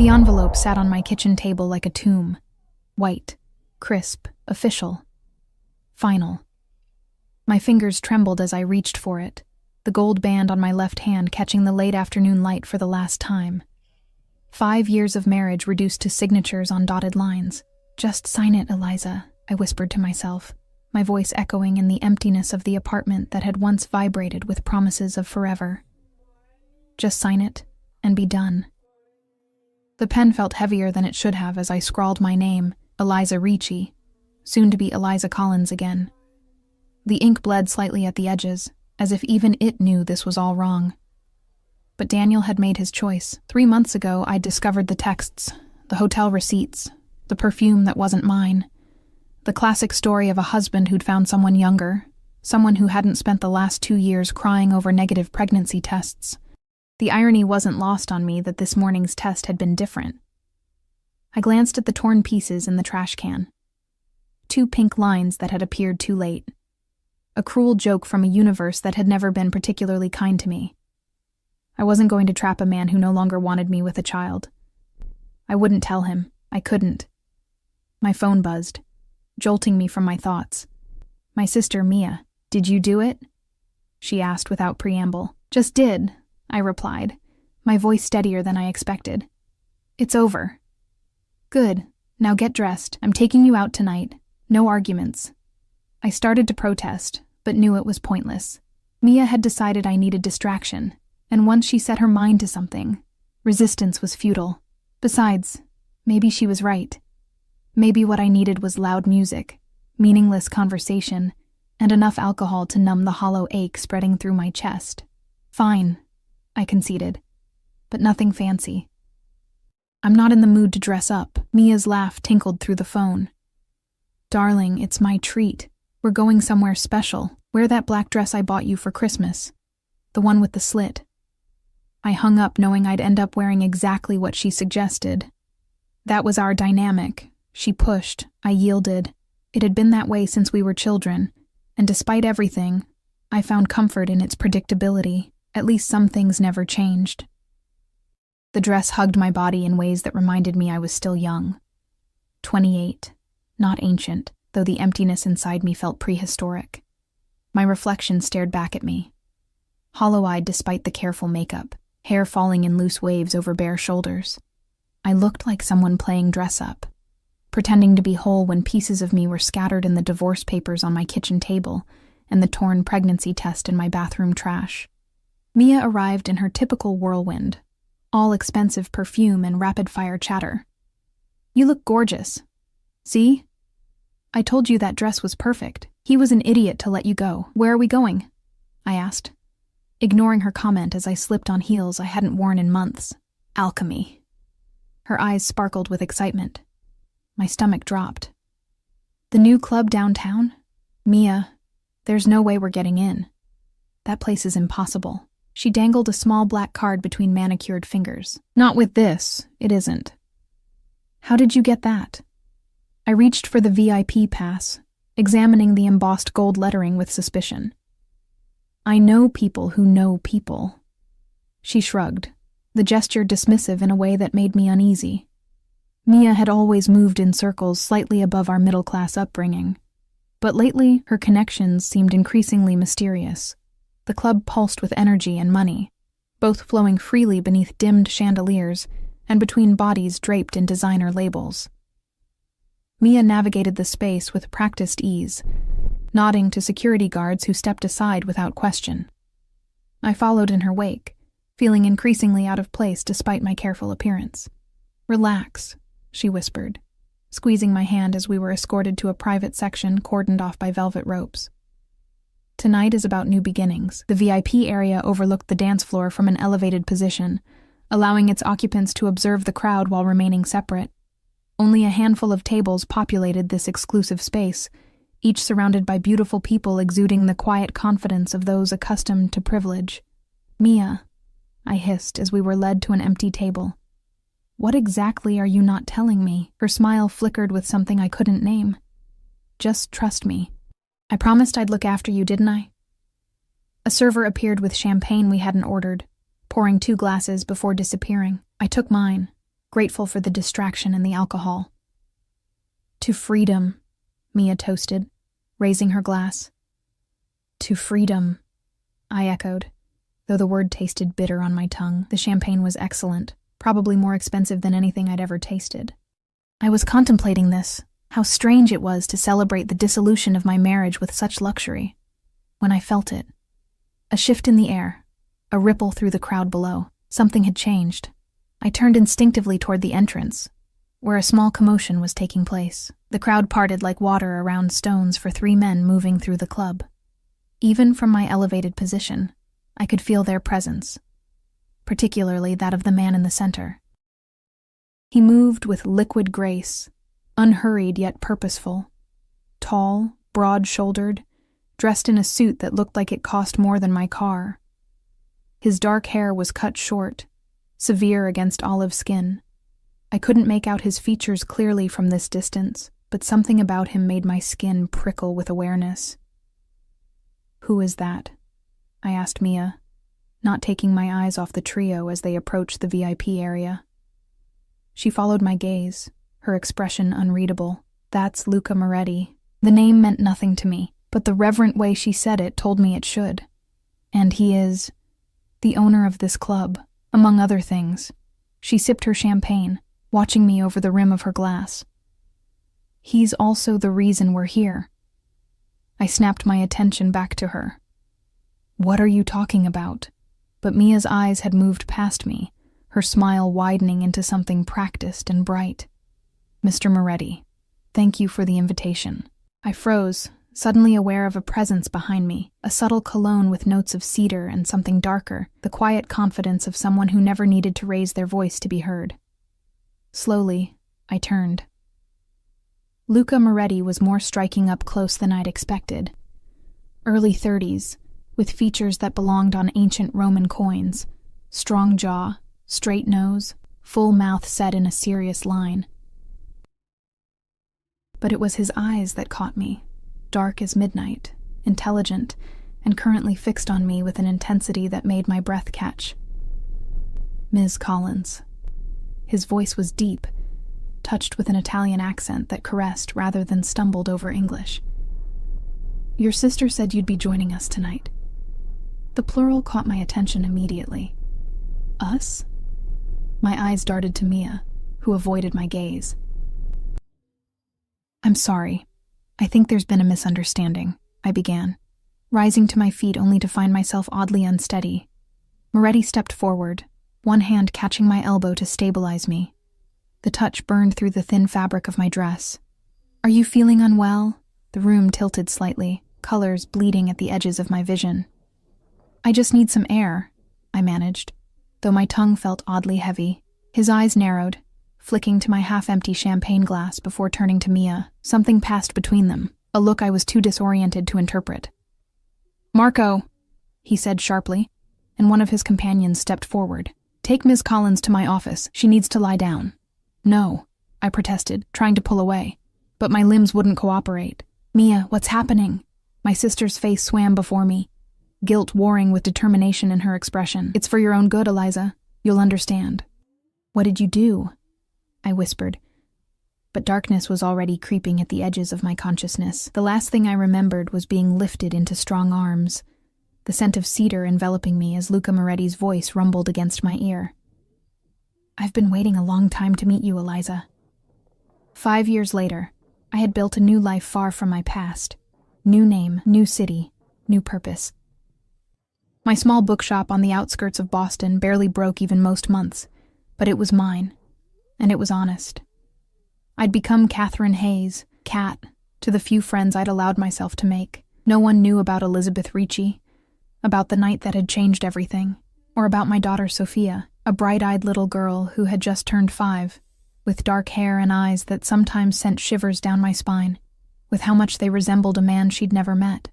The envelope sat on my kitchen table like a tomb. White, crisp, official. Final. My fingers trembled as I reached for it, the gold band on my left hand catching the late afternoon light for the last time. 5 years of marriage reduced to signatures on dotted lines. "Just sign it, Eliza," I whispered to myself, my voice echoing in the emptiness of the apartment that had once vibrated with promises of forever. Just sign it, and be done. The pen felt heavier than it should have as I scrawled my name, Eliza Ricci, soon to be Eliza Collins again. The ink bled slightly at the edges, as if even it knew this was all wrong. But Daniel had made his choice. 3 months ago, I'd discovered the texts, the hotel receipts, the perfume that wasn't mine. The classic story of a husband who'd found someone younger, someone who hadn't spent the last 2 years crying over negative pregnancy tests. The irony wasn't lost on me that this morning's test had been different. I glanced at the torn pieces in the trash can. 2 pink lines that had appeared too late. A cruel joke from a universe that had never been particularly kind to me. I wasn't going to trap a man who no longer wanted me with a child. I wouldn't tell him. I couldn't. My phone buzzed, jolting me from my thoughts. My sister, Mia. "Did you do it?" she asked without preamble. "Just did," I replied, my voice steadier than I expected. "It's over." "Good. Now get dressed. I'm taking you out tonight. No arguments." I started to protest, but knew it was pointless. Mia had decided I needed distraction, and once she set her mind to something, resistance was futile. Besides, maybe she was right. Maybe what I needed was loud music, meaningless conversation, and enough alcohol to numb the hollow ache spreading through my chest. "Fine," I conceded, "but nothing fancy." "I'm not in the mood to dress up." Mia's laugh tinkled through the phone. "Darling, it's my treat. We're going somewhere special. Wear that black dress I bought you for Christmas. The one with the slit." I hung up knowing I'd end up wearing exactly what she suggested. That was our dynamic. She pushed, I yielded. It had been that way since we were children, and despite everything, I found comfort in its predictability. At least some things never changed. The dress hugged my body in ways that reminded me I was still young. 28, not ancient, though the emptiness inside me felt prehistoric. My reflection stared back at me. Hollow-eyed despite the careful makeup, hair falling in loose waves over bare shoulders. I looked like someone playing dress-up, pretending to be whole when pieces of me were scattered in the divorce papers on my kitchen table and the torn pregnancy test in my bathroom trash. Mia arrived in her typical whirlwind, all expensive perfume and rapid-fire chatter. "You look gorgeous. See? I told you that dress was perfect. He was an idiot to let you go. Where are we going?" I asked, ignoring her comment as I slipped on heels I hadn't worn in months. "Alchemy." Her eyes sparkled with excitement. My stomach dropped. "The new club downtown? Mia, there's no way we're getting in. That place is impossible." She dangled a small black card between manicured fingers. "Not with this, it isn't." "How did you get that?" I reached for the VIP pass, examining the embossed gold lettering with suspicion. "I know people who know people." She shrugged, the gesture dismissive in a way that made me uneasy. Mia had always moved in circles slightly above our middle-class upbringing, but lately her connections seemed increasingly mysterious. The club pulsed with energy and money, both flowing freely beneath dimmed chandeliers and between bodies draped in designer labels. Mia navigated the space with practiced ease, nodding to security guards who stepped aside without question. I followed in her wake, feeling increasingly out of place despite my careful appearance. "Relax," she whispered, squeezing my hand as we were escorted to a private section cordoned off by velvet ropes. Tonight is about new beginnings. The VIP area overlooked the dance floor from an elevated position, allowing its occupants to observe the crowd while remaining separate. Only a handful of tables populated this exclusive space, each surrounded by beautiful people exuding the quiet confidence of those accustomed to privilege. "Mia," I hissed as we were led to an empty table. "What exactly are you not telling me?" Her smile flickered with something I couldn't name. "Just trust me. I promised I'd look after you, didn't I?" A server appeared with champagne we hadn't ordered, pouring 2 glasses before disappearing. I took mine, grateful for the distraction and the alcohol. To freedom, Mia toasted, raising her glass. To freedom, I echoed, though the word tasted bitter on my tongue. The champagne was excellent, probably more expensive than anything I'd ever tasted. I was contemplating this, how strange it was to celebrate the dissolution of my marriage with such luxury, when I felt it. A shift in the air, a ripple through the crowd below. Something had changed. I turned instinctively toward the entrance, where a small commotion was taking place. The crowd parted like water around stones for 3 men moving through the club. Even from my elevated position, I could feel their presence, particularly that of the man in the center. He moved with liquid grace, unhurried yet purposeful. Tall, broad-shouldered, dressed in a suit that looked like it cost more than my car. His dark hair was cut short, severe against olive skin. I couldn't make out his features clearly from this distance, but something about him made my skin prickle with awareness. "Who is that?" I asked Mia, not taking my eyes off the trio as they approached the VIP area. She followed my gaze, her expression unreadable. "That's Luca Moretti." The name meant nothing to me, but the reverent way she said it told me it should. "And he is the owner of this club, among other things." She sipped her champagne, watching me over the rim of her glass. "He's also the reason we're here." I snapped my attention back to her. "What are you talking about?" But Mia's eyes had moved past me, her smile widening into something practiced and bright. "Mr. Moretti, thank you for the invitation." I froze, suddenly aware of a presence behind me, a subtle cologne with notes of cedar and something darker, the quiet confidence of someone who never needed to raise their voice to be heard. Slowly, I turned. Luca Moretti was more striking up close than I'd expected. Early 30s, with features that belonged on ancient Roman coins, strong jaw, straight nose, full mouth set in a serious line. But it was his eyes that caught me, dark as midnight, intelligent, and currently fixed on me with an intensity that made my breath catch. "Ms. Collins." His voice was deep, touched with an Italian accent that caressed rather than stumbled over English. "Your sister said you'd be joining us tonight." The plural caught my attention immediately. "Us?" My eyes darted to Mia, who avoided my gaze. "I'm sorry. I think there's been a misunderstanding," I began, rising to my feet only to find myself oddly unsteady. Moretti stepped forward, one hand catching my elbow to stabilize me. The touch burned through the thin fabric of my dress. "Are you feeling unwell?" The room tilted slightly, colors bleeding at the edges of my vision. "I just need some air," I managed, though my tongue felt oddly heavy. His eyes narrowed, flicking to my half-empty champagne glass before turning to Mia. Something passed between them, a look I was too disoriented to interpret. "Marco," he said sharply, and one of his companions stepped forward. "Take Ms. Collins to my office. She needs to lie down." "No," I protested, trying to pull away, but my limbs wouldn't cooperate. "Mia, what's happening?" My sister's face swam before me, guilt warring with determination in her expression. "It's for your own good, Eliza. You'll understand." "What did you do?" I whispered, but darkness was already creeping at the edges of my consciousness. The last thing I remembered was being lifted into strong arms, the scent of cedar enveloping me as Luca Moretti's voice rumbled against my ear. "I've been waiting a long time to meet you, Eliza." 5 years later, I had built a new life far from my past. New name, new city, new purpose. My small bookshop on the outskirts of Boston barely broke even most months, but it was mine, and it was honest. I'd become Catherine Hayes, Cat, to the few friends I'd allowed myself to make. No one knew about Elizabeth Ricci, about the night that had changed everything, or about my daughter Sophia, a bright-eyed little girl who had just turned 5, with dark hair and eyes that sometimes sent shivers down my spine, with how much they resembled a man she'd never met.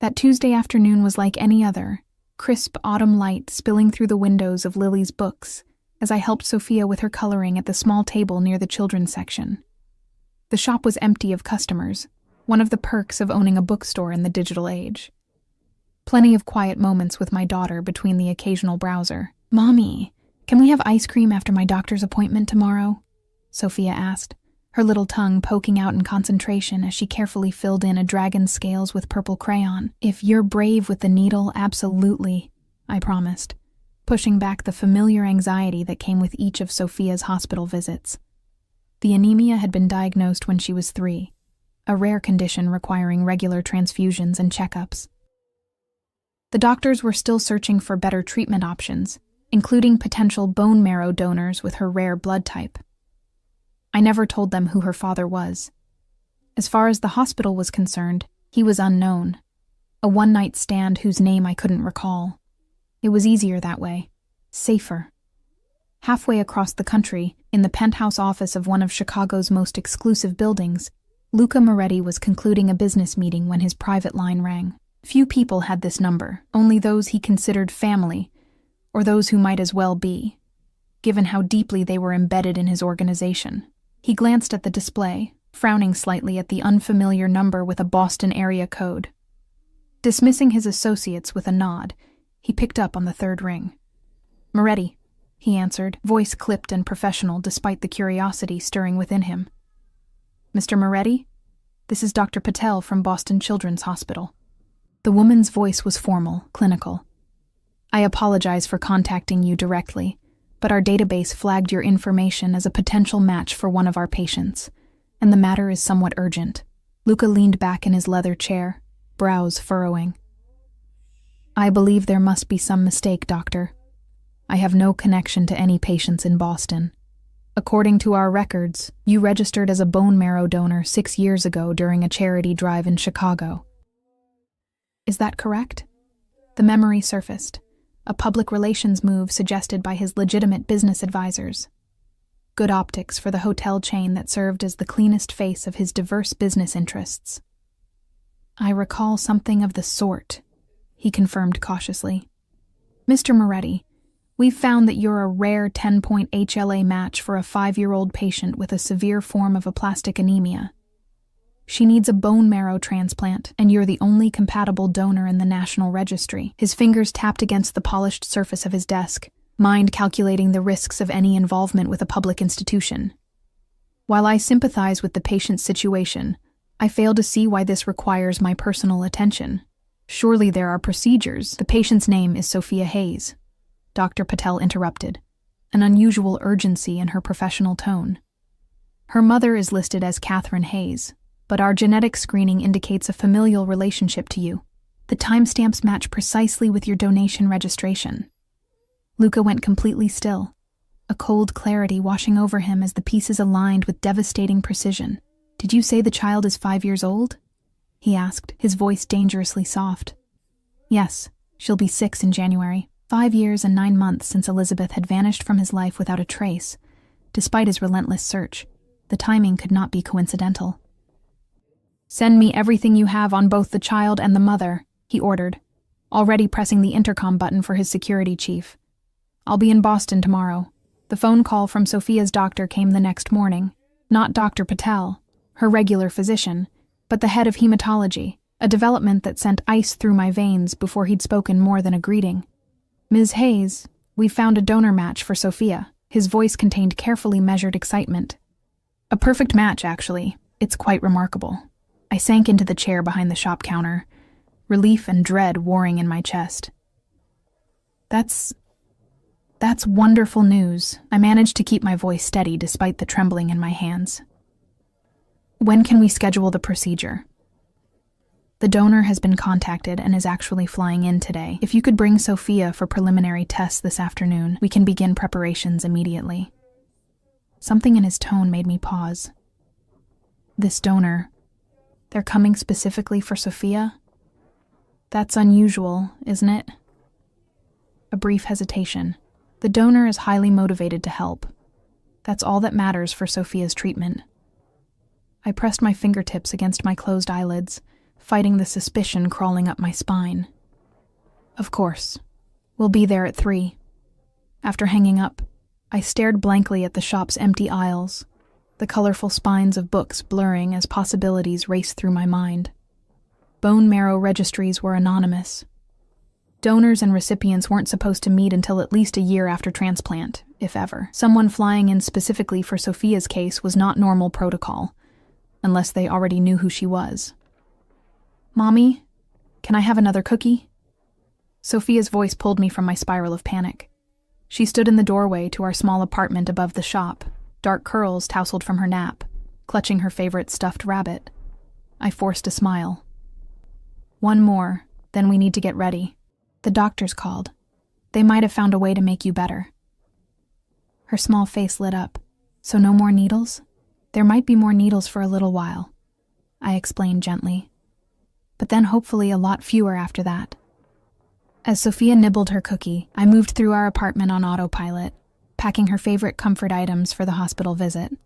That Tuesday afternoon was like any other, crisp autumn light spilling through the windows of Lily's books as I helped Sophia with her coloring at the small table near the children's section. The shop was empty of customers, one of the perks of owning a bookstore in the digital age. Plenty of quiet moments with my daughter between the occasional browser. "Mommy, Can we have ice cream after my doctor's appointment tomorrow? Sophia asked, her little tongue poking out in concentration as she carefully filled in a dragon's scales with purple crayon. If you're brave with the needle, absolutely, I promised, pushing back the familiar anxiety that came with each of Sophia's hospital visits. The anemia had been diagnosed when she was 3, a rare condition requiring regular transfusions and checkups. The doctors were still searching for better treatment options, including potential bone marrow donors with her rare blood type. I never told them who her father was. As far as the hospital was concerned, he was unknown, a one-night stand whose name I couldn't recall. It was easier that way, safer. Halfway across the country, in the penthouse office of one of Chicago's most exclusive buildings, Luca Moretti was concluding a business meeting when his private line rang. Few people had this number, only those he considered family, or those who might as well be, given how deeply they were embedded in his organization. He glanced at the display, frowning slightly at the unfamiliar number with a Boston area code. Dismissing his associates with a nod, he picked up on the third ring. "Moretti," he answered, voice clipped and professional despite the curiosity stirring within him. "Mr. Moretti? This is Dr. Patel from Boston Children's Hospital." The woman's voice was formal, clinical. "I apologize for contacting you directly, but our database flagged your information as a potential match for one of our patients, and the matter is somewhat urgent." Luca leaned back in his leather chair, brows furrowing. "I believe there must be some mistake, doctor. I have no connection to any patients in Boston. According to our records, you registered as a bone marrow donor 6 years ago during a charity drive in Chicago." "Is that correct?" The memory surfaced, a public relations move suggested by his legitimate business advisors. Good optics for the hotel chain that served as the cleanest face of his diverse business interests. "I recall something of the sort," he confirmed cautiously. "Mr. Moretti, we've found that you're a rare 10-point HLA match for a 5-year-old patient with a severe form of aplastic anemia. She needs a bone marrow transplant, and you're the only compatible donor in the National Registry." His fingers tapped against the polished surface of his desk, mind calculating the risks of any involvement with a public institution. "While I sympathize with the patient's situation, I fail to see why this requires my personal attention. Surely there are procedures." "The patient's name is Sophia Hayes," Dr. Patel interrupted, an unusual urgency in her professional tone. "Her mother is listed as Catherine Hayes, but our genetic screening indicates a familial relationship to you. The timestamps match precisely with your donation registration." Luca went completely still, a cold clarity washing over him as the pieces aligned with devastating precision. "Did you say the child is 5 years old?" he asked, his voice dangerously soft. "Yes, she'll be 6 in January. 5 years and 9 months since Elizabeth had vanished from his life without a trace. Despite his relentless search, the timing could not be coincidental. "Send me everything you have on both the child and the mother," he ordered, already pressing the intercom button for his security chief. "I'll be in Boston tomorrow." The phone call from Sophia's doctor came the next morning. Not Dr. Patel, her regular physician, but the head of hematology, a development that sent ice through my veins before he'd spoken more than a greeting. "Ms. Hayes, we've found a donor match for Sophia." His voice contained carefully measured excitement. "A perfect match, actually. It's quite remarkable." I sank into the chair behind the shop counter, relief and dread warring in my chest. That's wonderful news." I managed to keep my voice steady despite the trembling in my hands. "When can we schedule the procedure?" "The donor has been contacted and is actually flying in today. If you could bring Sophia for preliminary tests this afternoon, we can begin preparations immediately." Something in his tone made me pause. "This donor, they're coming specifically for Sophia? That's unusual, isn't it?" A brief hesitation. "The donor is highly motivated to help. That's all that matters for Sophia's treatment." I pressed my fingertips against my closed eyelids, fighting the suspicion crawling up my spine. "Of course. We'll be there at 3. After hanging up, I stared blankly at the shop's empty aisles, the colorful spines of books blurring as possibilities raced through my mind. Bone marrow registries were anonymous. Donors and recipients weren't supposed to meet until at least a year after transplant, if ever. Someone flying in specifically for Sophia's case was not normal protocol, unless they already knew who she was. "Mommy, can I have another cookie?" Sophia's voice pulled me from my spiral of panic. She stood in the doorway to our small apartment above the shop, dark curls tousled from her nap, clutching her favorite stuffed rabbit. I forced a smile. "One more, then we need to get ready. The doctors called. They might have found a way to make you better." Her small face lit up. "So no more needles?" "There might be more needles for a little while," I explained gently. "But then hopefully a lot fewer after that." As Sophia nibbled her cookie, I moved through our apartment on autopilot, packing her favorite comfort items for the hospital visit.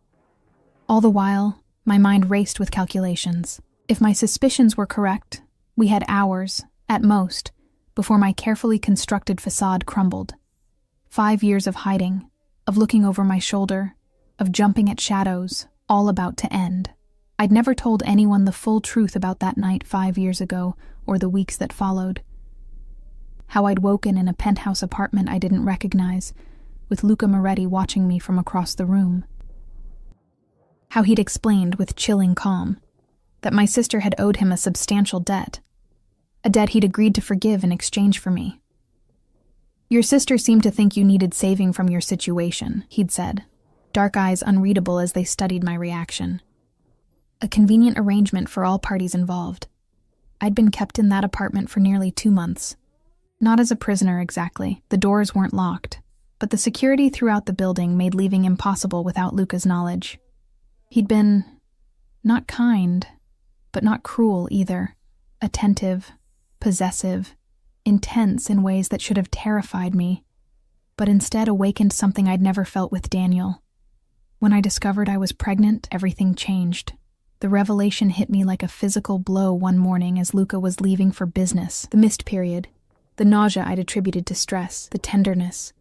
All the while, my mind raced with calculations. If my suspicions were correct, we had hours, at most, before my carefully constructed facade crumbled. 5 years of hiding, of looking over my shoulder, of jumping at shadows, all about to end. I'd never told anyone the full truth about that night 5 years ago, or the weeks that followed. How I'd woken in a penthouse apartment I didn't recognize, with Luca Moretti watching me from across the room. How he'd explained with chilling calm that my sister had owed him a substantial debt, a debt he'd agreed to forgive in exchange for me. "Your sister seemed to think you needed saving from your situation," he'd said, dark eyes unreadable as they studied my reaction. A convenient arrangement for all parties involved. I'd been kept in that apartment for nearly 2 months. Not as a prisoner exactly, the doors weren't locked, but the security throughout the building made leaving impossible without Luca's knowledge. He'd been not kind, but not cruel either, attentive, possessive, intense in ways that should have terrified me, but instead awakened something I'd never felt with Daniel. When I discovered I was pregnant, everything changed. The revelation hit me like a physical blow one morning as Luca was leaving for business. The missed period, the nausea I'd attributed to stress, the tenderness,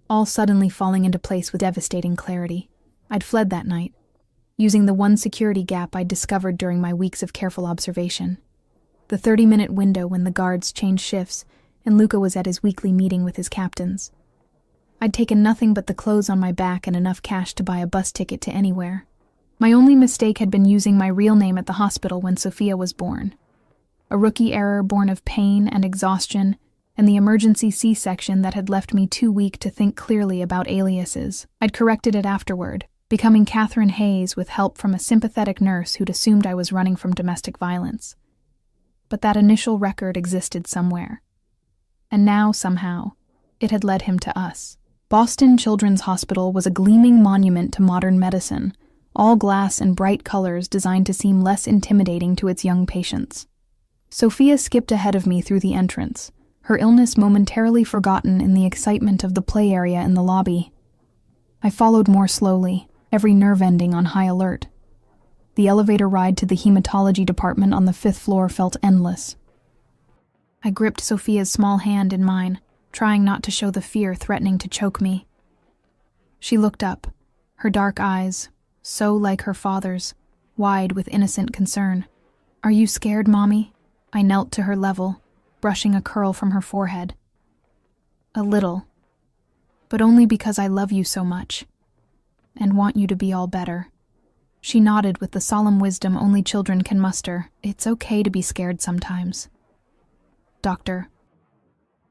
all suddenly falling into place with devastating clarity. I'd fled that night, using the one security gap I'd discovered during my weeks of careful observation. The 30-minute window when the guards changed shifts and Luca was at his weekly meeting with his captains. I'd taken nothing but the clothes on my back and enough cash to buy a bus ticket to anywhere. My only mistake had been using my real name at the hospital when Sophia was born. A rookie error born of pain and exhaustion and the emergency C-section that had left me too weak to think clearly about aliases. I'd corrected it afterward, becoming Catherine Hayes with help from a sympathetic nurse who'd assumed I was running from domestic violence. But that initial record existed somewhere. And now, somehow, it had led him to us. Boston Children's Hospital was a gleaming monument to modern medicine, all glass and bright colors designed to seem less intimidating to its young patients. Sophia skipped ahead of me through the entrance, her illness momentarily forgotten in the excitement of the play area in the lobby. I followed more slowly, every nerve ending on high alert. The elevator ride to the hematology department on the 5th floor felt endless. I gripped Sophia's small hand in mine, trying not to show the fear threatening to choke me. She looked up, her dark eyes, so like her father's, wide with innocent concern. "Are you scared, Mommy?" I knelt to her level, brushing a curl from her forehead. "A little, but only because I love you so much, and want you to be all better." She nodded with the solemn wisdom only children can muster. "It's okay to be scared sometimes." "Doctor."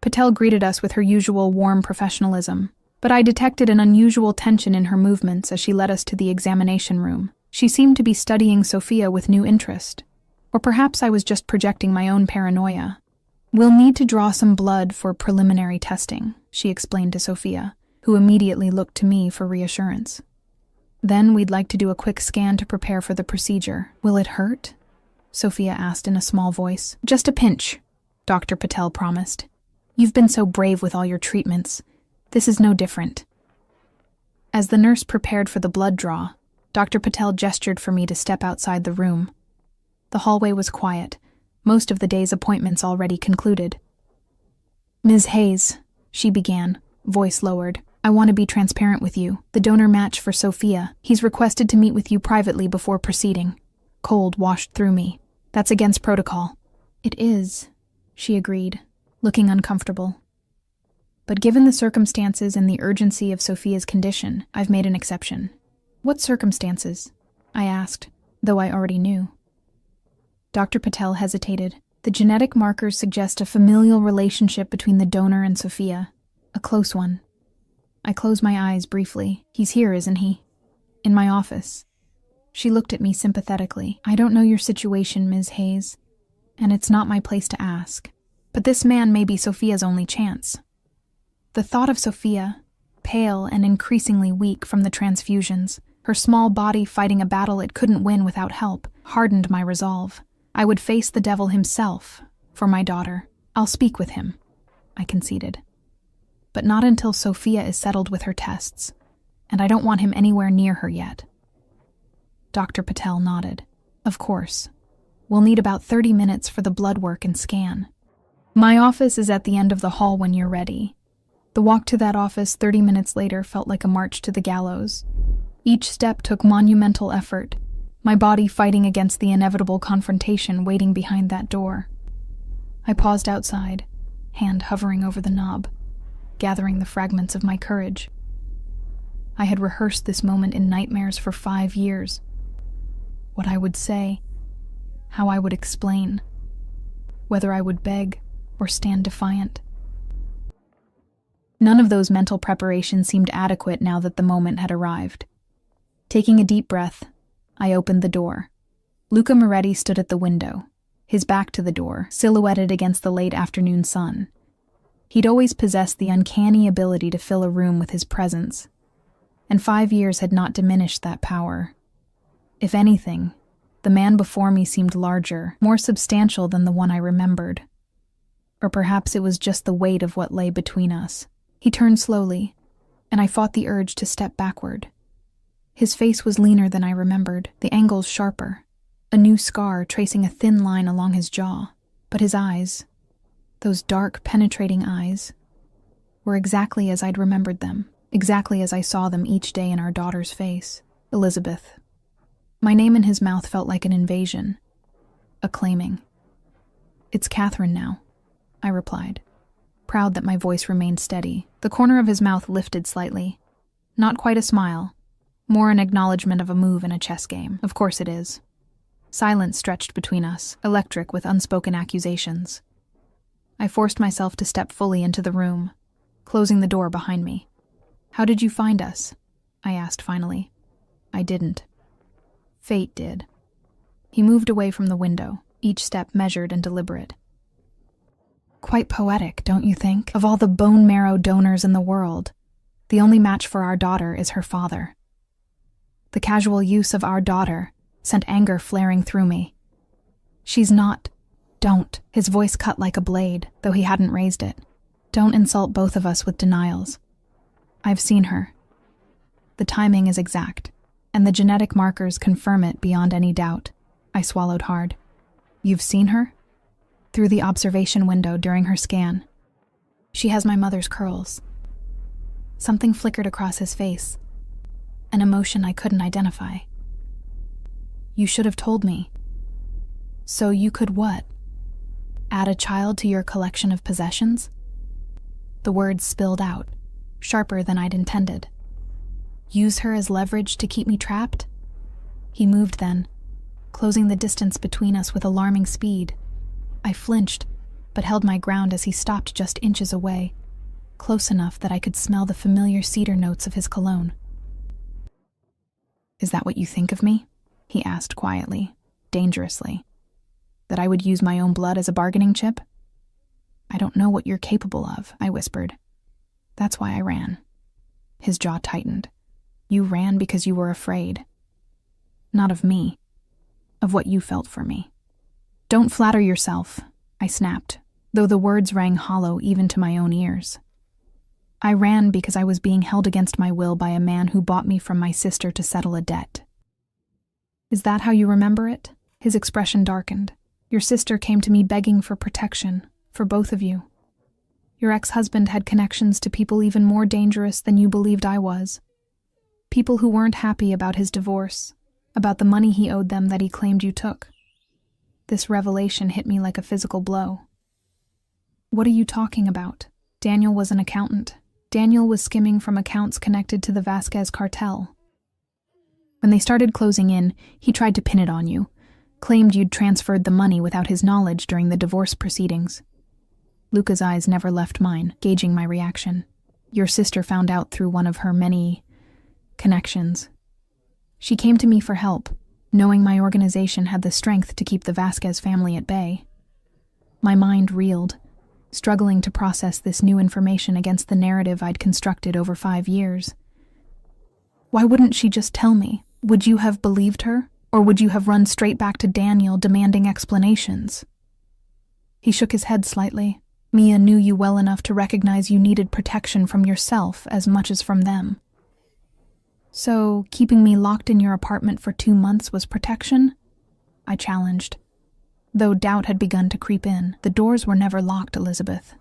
Patel greeted us with her usual warm professionalism, but I detected an unusual tension in her movements as she led us to the examination room. She seemed to be studying Sophia with new interest. Or perhaps I was just projecting my own paranoia. "We'll need to draw some blood for preliminary testing," she explained to Sophia, who immediately looked to me for reassurance. "Then we'd like to do a quick scan to prepare for the procedure." "Will it hurt?" Sophia asked in a small voice. "Just a pinch," Dr. Patel promised. "You've been so brave with all your treatments. This is no different." As the nurse prepared for the blood draw, Dr. Patel gestured for me to step outside the room. The hallway was quiet, most of the day's appointments already concluded. "Ms. Hayes," she began, voice lowered, "I want to be transparent with you. The donor match for Sophia. He's requested to meet with you privately before proceeding." Cold washed through me. "That's against protocol." "It is," she agreed, looking uncomfortable. But given the circumstances and the urgency of Sophia's condition, I've made an exception. What circumstances? I asked, though I already knew. Dr. Patel hesitated. The genetic markers suggest a familial relationship between the donor and Sophia, a close one. I closed my eyes briefly. He's here, isn't he? In my office. She looked at me sympathetically. I don't know your situation, Ms. Hayes, and it's not my place to ask. But this man may be Sophia's only chance. The thought of Sophia, pale and increasingly weak from the transfusions, her small body fighting a battle it couldn't win without help, hardened my resolve. I would face the devil himself for my daughter. I'll speak with him, I conceded. But not until Sophia is settled with her tests, and I don't want him anywhere near her yet. Dr. Patel nodded. Of course. We'll need about 30 minutes for the blood work and scan. My office is at the end of the hall when you're ready. The walk to that office 30 minutes later felt like a march to the gallows. Each step took monumental effort, my body fighting against the inevitable confrontation waiting behind that door. I paused outside, hand hovering over the knob, gathering the fragments of my courage. I had rehearsed this moment in nightmares for 5 years. What I would say, how I would explain, whether I would beg or stand defiant. None of those mental preparations seemed adequate now that the moment had arrived. Taking a deep breath, I opened the door. Luca Moretti stood at the window, his back to the door, silhouetted against the late afternoon sun. He'd always possessed the uncanny ability to fill a room with his presence, and 5 years had not diminished that power. If anything, the man before me seemed larger, more substantial than the one I remembered. Or perhaps it was just the weight of what lay between us. He turned slowly, and I fought the urge to step backward. His face was leaner than I remembered, the angles sharper, a new scar tracing a thin line along his jaw. But his eyes, those dark, penetrating eyes, were exactly as I'd remembered them, exactly as I saw them each day in our daughter's face, Elizabeth. My name in his mouth felt like an invasion, a claiming. It's Catherine now, I replied, proud that my voice remained steady. The corner of his mouth lifted slightly. Not quite a smile, more an acknowledgement of a move in a chess game. Of course it is. Silence stretched between us, electric with unspoken accusations. I forced myself to step fully into the room, closing the door behind me. How did you find us? I asked finally. I didn't. Fate did. He moved away from the window, each step measured and deliberate. Quite poetic, don't you think? Of all the bone marrow donors in the world, the only match for our daughter is her father. The casual use of our daughter sent anger flaring through me. She's not. Don't. His voice cut like a blade, though he hadn't raised it. Don't insult both of us with denials. I've seen her. The timing is exact, and the genetic markers confirm it beyond any doubt. I swallowed hard. You've seen her? Through the observation window during her scan. She has my mother's curls. Something flickered across his face, an emotion I couldn't identify. You should have told me. So you could what? Add a child to your collection of possessions? The words spilled out, sharper than I'd intended. Use her as leverage to keep me trapped? He moved then, closing the distance between us with alarming speed. I flinched, but held my ground as he stopped just inches away, close enough that I could smell the familiar cedar notes of his cologne. Is that what you think of me? He asked quietly, dangerously. That I would use my own blood as a bargaining chip? I don't know what you're capable of, I whispered. That's why I ran. His jaw tightened. You ran because you were afraid. Not of me. Of what you felt for me. Don't flatter yourself, I snapped, though the words rang hollow even to my own ears. I ran because I was being held against my will by a man who bought me from my sister to settle a debt. Is that how you remember it? His expression darkened. Your sister came to me begging for protection, for both of you. Your ex-husband had connections to people even more dangerous than you believed I was. People who weren't happy about his divorce, about the money he owed them that he claimed you took. This revelation hit me like a physical blow. What are you talking about? Daniel was an accountant. Daniel was skimming from accounts connected to the Vasquez cartel. When they started closing in, he tried to pin it on you, claimed you'd transferred the money without his knowledge during the divorce proceedings. Luca's eyes never left mine, gauging my reaction. Your sister found out through one of her many connections. She came to me for help, knowing my organization had the strength to keep the Vasquez family at bay. My mind reeled, struggling to process this new information against the narrative I'd constructed over 5 years. Why wouldn't she just tell me? Would you have believed her? Or would you have run straight back to Daniel demanding explanations? He shook his head slightly. Mia knew you well enough to recognize you needed protection from yourself as much as from them. So, keeping me locked in your apartment for 2 months was protection? I challenged. Though doubt had begun to creep in, the doors were never locked, Elizabeth.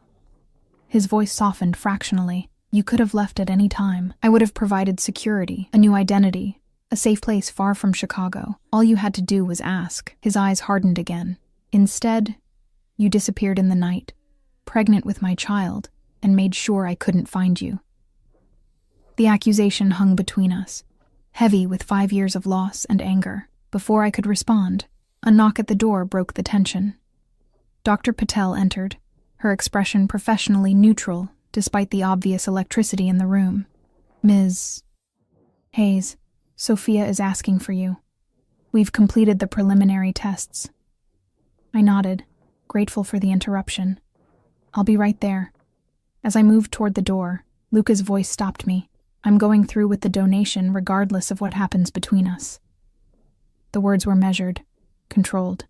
His voice softened fractionally. You could have left at any time. I would have provided security, a new identity, a safe place far from Chicago. All you had to do was ask. His eyes hardened again. Instead, you disappeared in the night, pregnant with my child, and made sure I couldn't find you. The accusation hung between us, heavy with 5 years of loss and anger. Before I could respond, a knock at the door broke the tension. Dr. Patel entered, her expression professionally neutral despite the obvious electricity in the room. Ms. Hayes, Sophia is asking for you. We've completed the preliminary tests. I nodded, grateful for the interruption. I'll be right there. As I moved toward the door, Luca's voice stopped me. I'm going through with the donation regardless of what happens between us. The words were measured, controlled.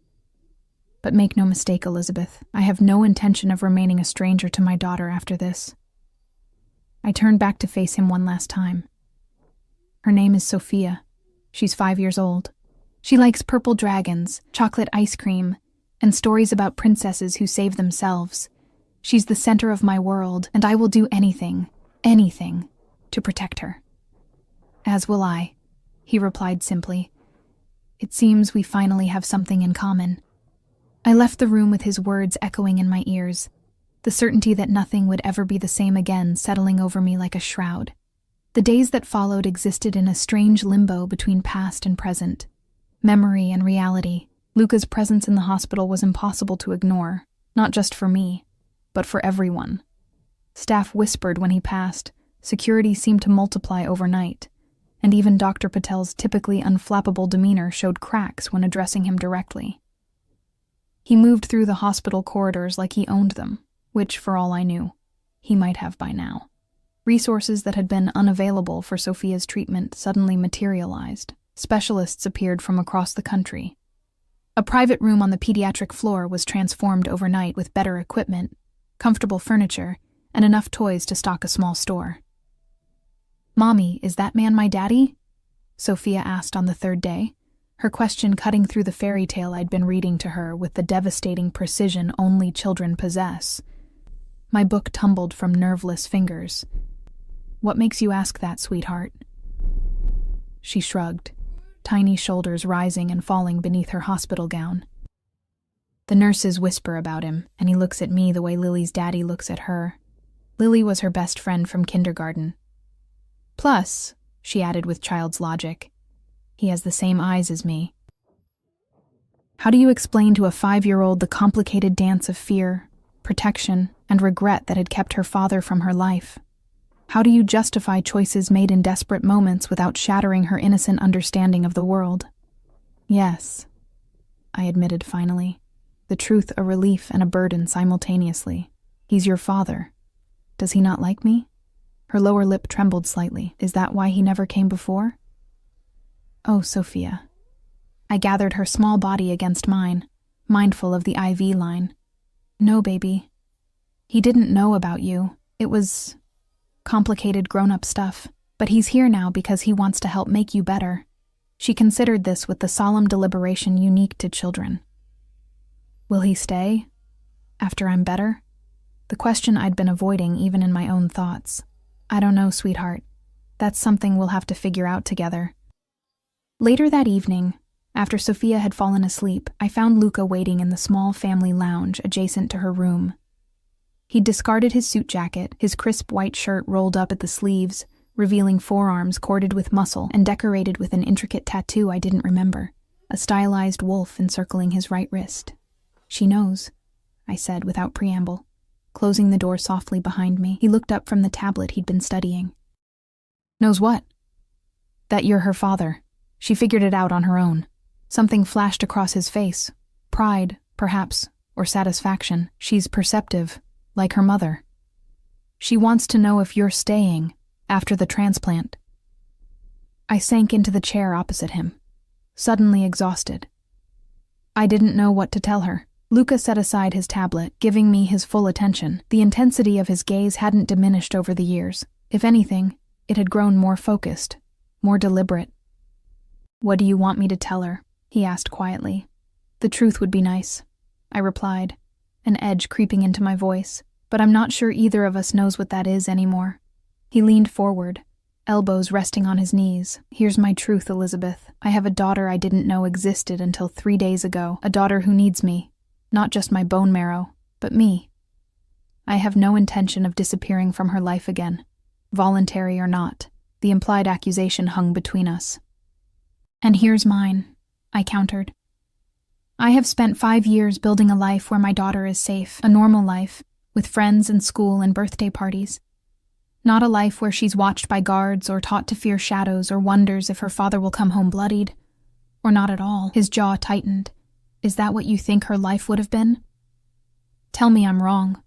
But make no mistake, Elizabeth, I have no intention of remaining a stranger to my daughter after this. I turned back to face him one last time. Her name is Sophia. She's 5 years old. She likes purple dragons, chocolate ice cream, and stories about princesses who save themselves. She's the center of my world, and I will do anything, to protect her. As will I, he replied simply. It seems we finally have something in common. I left the room with his words echoing in my ears, the certainty that nothing would ever be the same again settling over me like a shroud. The days that followed existed in a strange limbo between past and present, memory and reality. Luca's presence in the hospital was impossible to ignore, not just for me, but for everyone. Staff whispered when he passed, security seemed to multiply overnight, and even Dr. Patel's typically unflappable demeanor showed cracks when addressing him directly. He moved through the hospital corridors like he owned them, which, for all I knew, he might have by now. Resources that had been unavailable for Sophia's treatment suddenly materialized. Specialists appeared from across the country. A private room on the pediatric floor was transformed overnight with better equipment, comfortable furniture, and enough toys to stock a small store. "Mommy, is that man my daddy?" Sophia asked on the 3rd day, her question cutting through the fairy tale I'd been reading to her with the devastating precision only children possess. My book tumbled from nerveless fingers. "What makes you ask that, sweetheart?" She shrugged, tiny shoulders rising and falling beneath her hospital gown. The nurses whisper about him, and he looks at me the way Lily's daddy looks at her. Lily was her best friend from kindergarten. Plus, she added with child's logic, he has the same eyes as me. How do you explain to a 5-year-old the complicated dance of fear, protection, and regret that had kept her father from her life? How do you justify choices made in desperate moments without shattering her innocent understanding of the world? Yes, I admitted finally, the truth a relief and a burden simultaneously. He's your father. Does he not like me? Her lower lip trembled slightly. Is that why he never came before? Oh, Sophia. I gathered her small body against mine, mindful of the IV line. No, baby. He didn't know about you. It was complicated grown-up stuff. But he's here now because he wants to help make you better. She considered this with the solemn deliberation unique to children. Will he stay? After I'm better? The question I'd been avoiding even in my own thoughts. I don't know, sweetheart. That's something we'll have to figure out together. Later that evening, after Sophia had fallen asleep, I found Luca waiting in the small family lounge adjacent to her room. He'd discarded his suit jacket, his crisp white shirt rolled up at the sleeves, revealing forearms corded with muscle and decorated with an intricate tattoo I didn't remember, a stylized wolf encircling his right wrist. "She knows," I said without preamble. Closing the door softly behind me, he looked up from the tablet he'd been studying. "Knows what?" "That you're her father. She figured it out on her own." Something flashed across his face. Pride, perhaps, or satisfaction. "She's perceptive, like her mother. She wants to know if you're staying after the transplant." I sank into the chair opposite him, suddenly exhausted. I didn't know what to tell her. Luca set aside his tablet, giving me his full attention. The intensity of his gaze hadn't diminished over the years. If anything, it had grown more focused, more deliberate. "What do you want me to tell her?" he asked quietly. "The truth would be nice," I replied, an edge creeping into my voice. "But I'm not sure either of us knows what that is anymore." He leaned forward, elbows resting on his knees. "Here's my truth, Elizabeth. I have a daughter I didn't know existed until 3 days ago. A daughter who needs me. Not just my bone marrow, but me. I have no intention of disappearing from her life again, voluntary or not." The implied accusation hung between us. "And here's mine," I countered. "I have spent 5 years building a life where my daughter is safe, a normal life, with friends and school and birthday parties. Not a life where she's watched by guards or taught to fear shadows or wonders if her father will come home bloodied. Or not at all." His jaw tightened. "Is that what you think her life would have been? Tell me I'm wrong."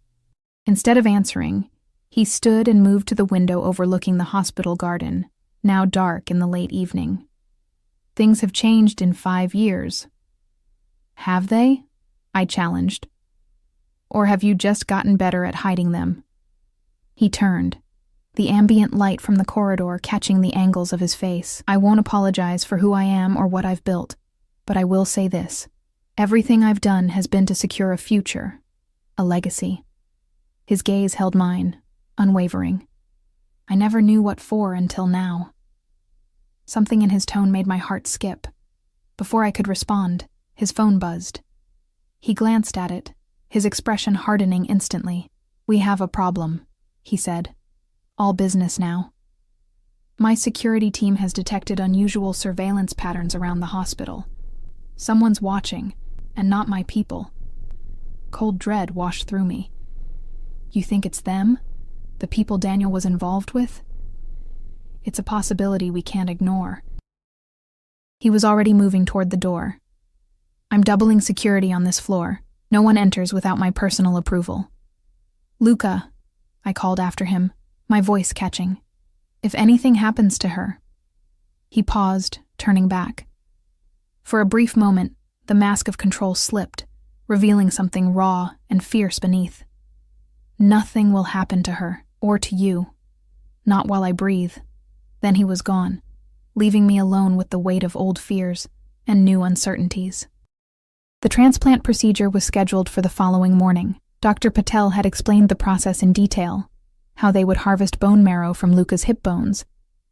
Instead of answering, he stood and moved to the window overlooking the hospital garden, now dark in the late evening. "Things have changed in 5 years. Have they?" I challenged. "Or have you just gotten better at hiding them?" He turned, the ambient light from the corridor catching the angles of his face. "I won't apologize for who I am or what I've built, but I will say this. Everything I've done has been to secure a future, a legacy." His gaze held mine, unwavering. I never knew what for until now. Something in his tone made my heart skip. Before I could respond, his phone buzzed. He glanced at it, his expression hardening instantly. "We have a problem," he said. "All business now. My security team has detected unusual surveillance patterns around the hospital. Someone's watching, and not my people." Cold dread washed through me. "You think it's them? The people Daniel was involved with?" "It's a possibility we can't ignore." He was already moving toward the door. "I'm doubling security on this floor. No one enters without my personal approval." "Luca," I called after him, my voice catching. "If anything happens to her." He paused, turning back. For a brief moment, the mask of control slipped, revealing something raw and fierce beneath. "Nothing will happen to her, or to you. Not while I breathe." Then he was gone, leaving me alone with the weight of old fears and new uncertainties. The transplant procedure was scheduled for the following morning. Dr. Patel had explained the process in detail, how they would harvest bone marrow from Luca's hip bones,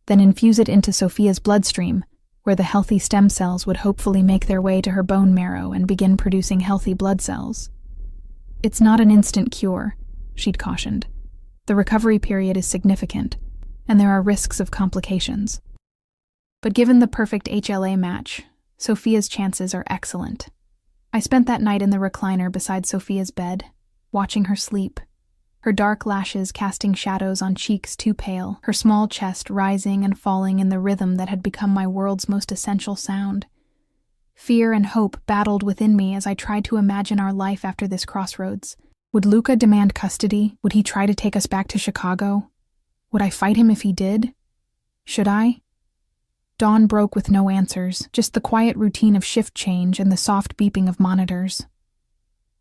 then infuse it into Sophia's bloodstream, where the healthy stem cells would hopefully make their way to her bone marrow and begin producing healthy blood cells. "It's not an instant cure," she'd cautioned. "The recovery period is significant, and there are risks of complications. But given the perfect HLA match, Sophia's chances are excellent." I spent that night in the recliner beside Sophia's bed, watching her sleep, her dark lashes casting shadows on cheeks too pale, her small chest rising and falling in the rhythm that had become my world's most essential sound. Fear and hope battled within me as I tried to imagine our life after this crossroads. Would Luca demand custody? Would he try to take us back to Chicago? Would I fight him if he did? Should I? Dawn broke with no answers, just the quiet routine of shift change and the soft beeping of monitors.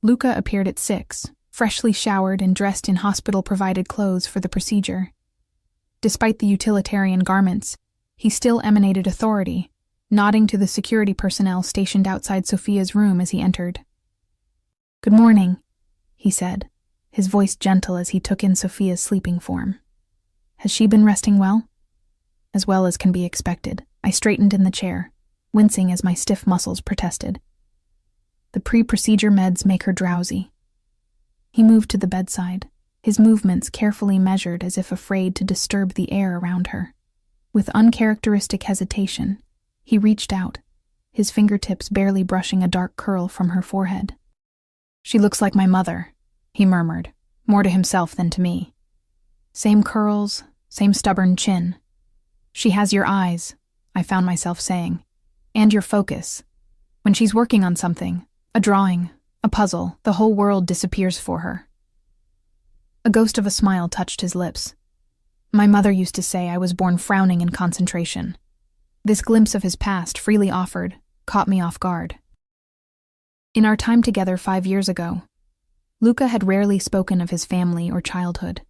Luca appeared at 6, freshly showered and dressed in hospital-provided clothes for the procedure. Despite the utilitarian garments, he still emanated authority, nodding to the security personnel stationed outside Sophia's room as he entered. "Good morning," he said, his voice gentle as he took in Sophia's sleeping form. "Has she been resting well?" "As well as can be expected." I straightened in the chair, wincing as my stiff muscles protested. "The pre-procedure meds make her drowsy." He moved to the bedside, his movements carefully measured as if afraid to disturb the air around her. With uncharacteristic hesitation, he reached out, his fingertips barely brushing a dark curl from her forehead. "She looks like my mother," he murmured, more to himself than to me. "Same curls, same stubborn chin. She has your eyes," I found myself saying, "and your focus. When she's working on something, a drawing, a puzzle, the whole world disappears for her." A ghost of a smile touched his lips. My mother used to say I was born frowning in concentration. This glimpse of his past, freely offered, caught me off guard. In our time together 5 years ago, Luca had rarely spoken of his family or childhood.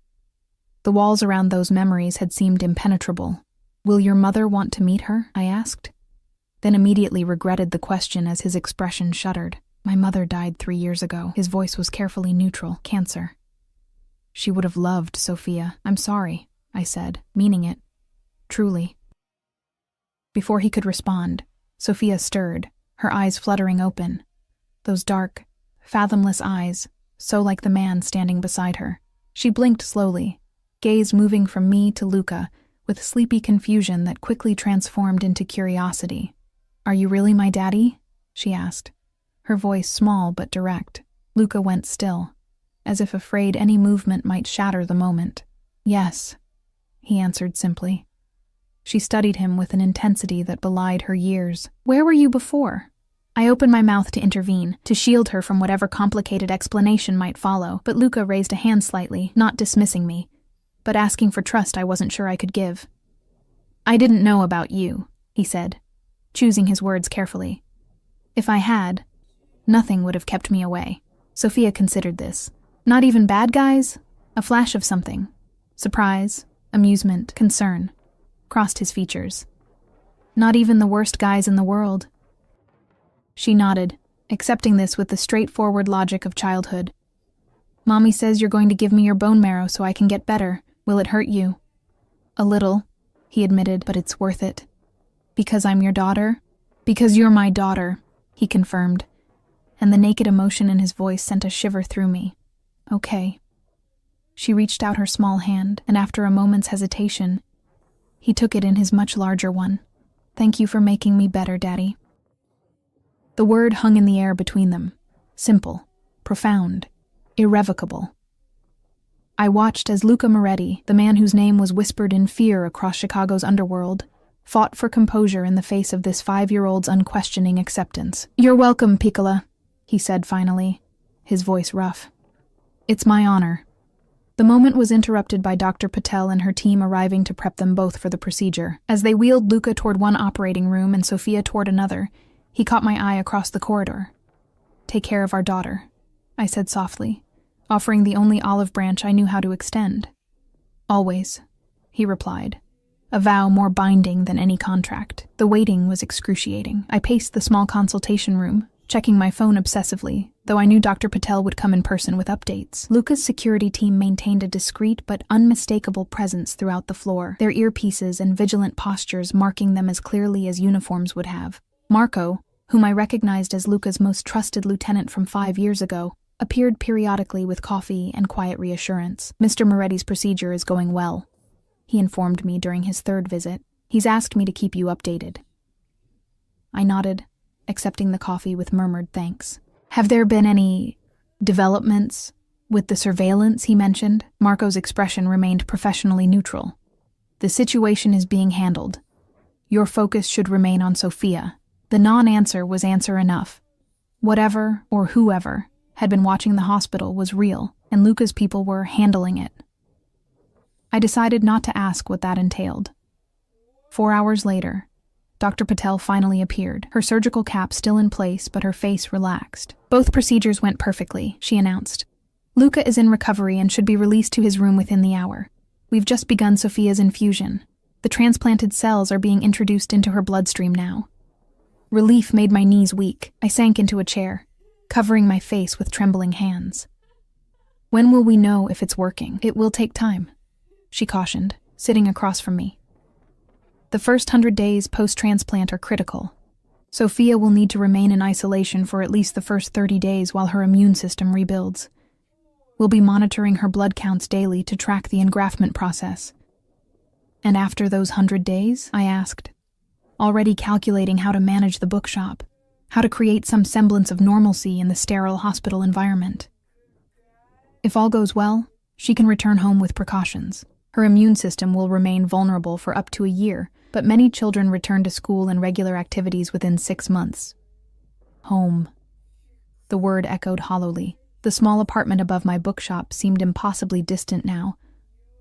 The walls around those memories had seemed impenetrable. "Will your mother want to meet her?" I asked, then immediately regretted the question as his expression shuddered. "My mother died 3 years ago." His voice was carefully neutral. "Cancer." "She would have loved Sophia." "I'm sorry," I said, meaning it. Truly. Before he could respond, Sophia stirred, her eyes fluttering open. Those dark, fathomless eyes, so like the man standing beside her. She blinked slowly, gaze moving from me to Luca, with sleepy confusion that quickly transformed into curiosity. "Are you really my daddy?" she asked, her voice small but direct. Luca went still, as if afraid any movement might shatter the moment. "Yes," he answered simply. She studied him with an intensity that belied her years. "Where were you before?" I opened my mouth to intervene, to shield her from whatever complicated explanation might follow, but Luca raised a hand slightly, not dismissing me, but asking for trust I wasn't sure I could give. "I didn't know about you," he said, choosing his words carefully. "If I had, nothing would have kept me away." Sophia considered this. "Not even bad guys?" A flash of something. Surprise, amusement, concern crossed his features. "Not even the worst guys in the world?" She nodded, accepting this with the straightforward logic of childhood. "Mommy says you're going to give me your bone marrow so I can get better. Will it hurt you?" "A little," he admitted, "but it's worth it." "Because I'm your daughter?" "Because you're my daughter," he confirmed, and the naked emotion in his voice sent a shiver through me. "Okay." She reached out her small hand, and after a moment's hesitation, he took it in his much larger one. "Thank you for making me better, Daddy." The word hung in the air between them. Simple, profound, irrevocable. I watched as Luca Moretti, the man whose name was whispered in fear across Chicago's underworld, fought for composure in the face of this 5-year-old's unquestioning acceptance. "You're welcome, Piccola," he said finally, his voice rough. "It's my honor." The moment was interrupted by Dr. Patel and her team arriving to prep them both for the procedure. As they wheeled Luca toward one operating room and Sophia toward another, he caught my eye across the corridor. "Take care of our daughter," I said softly, offering the only olive branch I knew how to extend. "Always," he replied, a vow more binding than any contract. The waiting was excruciating. I paced the small consultation room, checking my phone obsessively, though I knew Dr. Patel would come in person with updates. Luca's security team maintained a discreet but unmistakable presence throughout the floor, their earpieces and vigilant postures marking them as clearly as uniforms would have. Marco, whom I recognized as Luca's most trusted lieutenant from 5 years ago, appeared periodically with coffee and quiet reassurance. "Mr. Moretti's procedure is going well," he informed me during his 3rd visit. "He's asked me to keep you updated." I nodded, accepting the coffee with murmured thanks. "Have there been any developments with the surveillance he mentioned?" Marco's expression remained professionally neutral. "The situation is being handled. Your focus should remain on Sophia." The non-answer was answer enough. Whatever, or whoever, had been watching the hospital was real, and Luca's people were handling it. I decided not to ask what that entailed. 4 hours later, Dr. Patel finally appeared, her surgical cap still in place but her face relaxed. "Both procedures went perfectly," she announced. "Luca is in recovery and should be released to his room within the hour. We've just begun Sophia's infusion. The transplanted cells are being introduced into her bloodstream now." Relief made my knees weak. I sank into a chair, covering my face with trembling hands. "When will we know if it's working?" "It will take time," she cautioned, sitting across from me. "The first 100 days post-transplant are critical. Sophia will need to remain in isolation for at least the first 30 days while her immune system rebuilds. We'll be monitoring her blood counts daily to track the engraftment process. And after those 100 days? I asked, already calculating how to manage the bookshop, how to create some semblance of normalcy in the sterile hospital environment. If all goes well, she can return home with precautions. Her immune system will remain vulnerable for up to a year, but many children return to school and regular activities within 6 months. Home. The word echoed hollowly. The small apartment above my bookshop seemed impossibly distant now,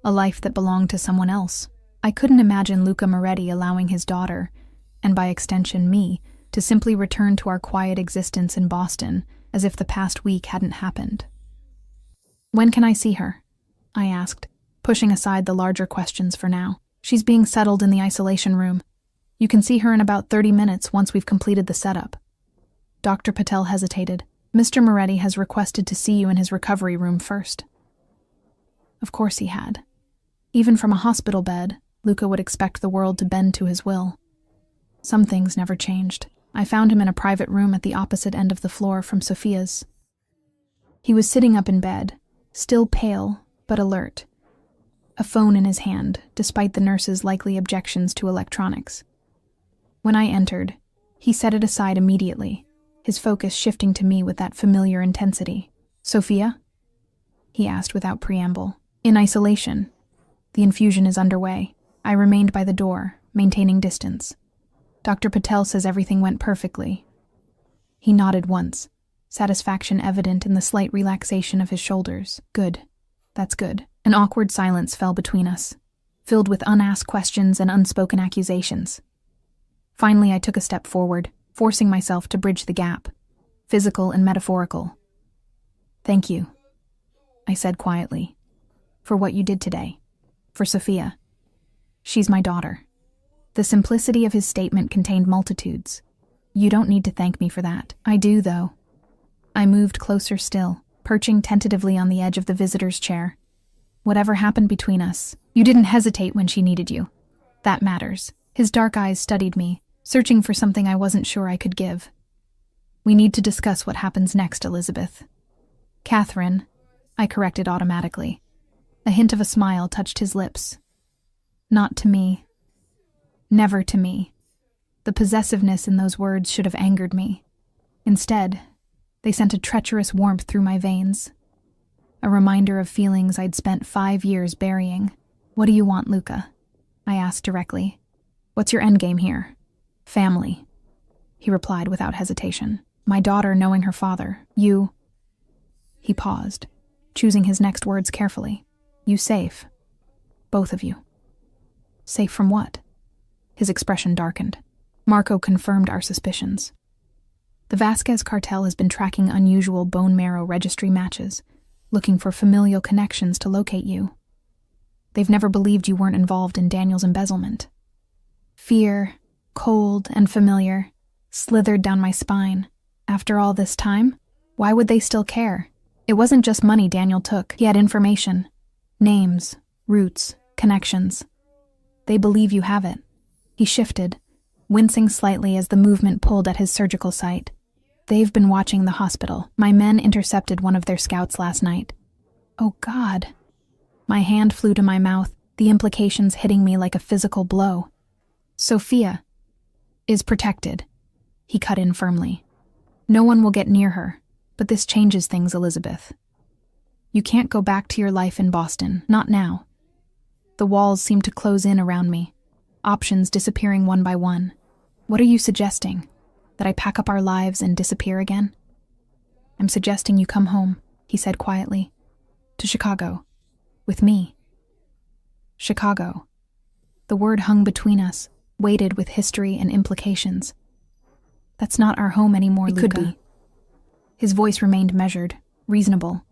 a life that belonged to someone else. I couldn't imagine Luca Moretti allowing his daughter, and by extension me, to simply return to our quiet existence in Boston as if the past week hadn't happened. When can I see her? I asked, pushing aside the larger questions for now. She's being settled in the isolation room. You can see her in about 30 minutes once we've completed the setup. Dr. Patel hesitated. Mr. Moretti has requested to see you in his recovery room first. Of course he had. Even from a hospital bed, Luca would expect the world to bend to his will. Some things never changed. I found him in a private room at the opposite end of the floor from Sophia's. He was sitting up in bed, still pale but alert, a phone in his hand, despite the nurse's likely objections to electronics. When I entered, he set it aside immediately, his focus shifting to me with that familiar intensity. Sophia? He asked without preamble. In isolation. The infusion is underway. I remained by the door, maintaining distance. Dr. Patel says everything went perfectly. He nodded once, satisfaction evident in the slight relaxation of his shoulders. Good. That's good. An awkward silence fell between us, filled with unasked questions and unspoken accusations. Finally, I took a step forward, forcing myself to bridge the gap, physical and metaphorical. Thank you, I said quietly, for what you did today. For Sophia. She's my daughter. The simplicity of his statement contained multitudes. You don't need to thank me for that. I do, though. I moved closer still, perching tentatively on the edge of the visitor's chair. Whatever happened between us, you didn't hesitate when she needed you. That matters. His dark eyes studied me, searching for something I wasn't sure I could give. We need to discuss what happens next, Elizabeth. Catherine, I corrected automatically. A hint of a smile touched his lips. Not to me. Never to me. The possessiveness in those words should have angered me. Instead, they sent a treacherous warmth through my veins. A reminder of feelings I'd spent 5 years burying. What do you want, Luca? I asked directly. What's your endgame here? Family, he replied without hesitation. My daughter knowing her father. You. He paused, choosing his next words carefully. You safe. Both of you. Safe from what? His expression darkened. Marco confirmed our suspicions. The Vasquez cartel has been tracking unusual bone marrow registry matches, looking for familial connections to locate you. They've never believed you weren't involved in Daniel's embezzlement. Fear, cold and familiar, slithered down my spine. After all this time, why would they still care? It wasn't just money Daniel took. He had information. Names, roots, connections. They believe you have it. He shifted, wincing slightly as the movement pulled at his surgical site. They've been watching the hospital. My men intercepted one of their scouts last night. Oh, God. My hand flew to my mouth, the implications hitting me like a physical blow. Sophia is protected, he cut in firmly. No one will get near her, but this changes things, Elizabeth. You can't go back to your life in Boston, not now. The walls seem to close in around me, options disappearing one by one. What are you suggesting? That I pack up our lives and disappear again? I'm suggesting you come home, he said quietly. To Chicago. With me. Chicago. The word hung between us, weighted with history and implications. That's not our home anymore, Luca. It could be. His voice remained measured, reasonable.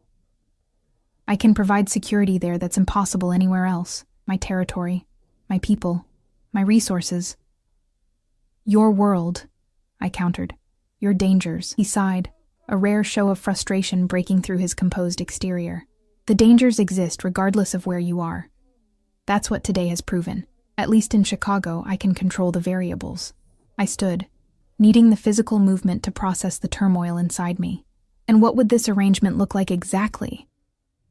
I can provide security there that's impossible anywhere else. My territory, my people, my resources. Your world, I countered. Your dangers, he sighed, a rare show of frustration breaking through his composed exterior. The dangers exist regardless of where you are. That's what today has proven. At least in Chicago, I can control the variables. I stood, needing the physical movement to process the turmoil inside me. And what would this arrangement look like exactly?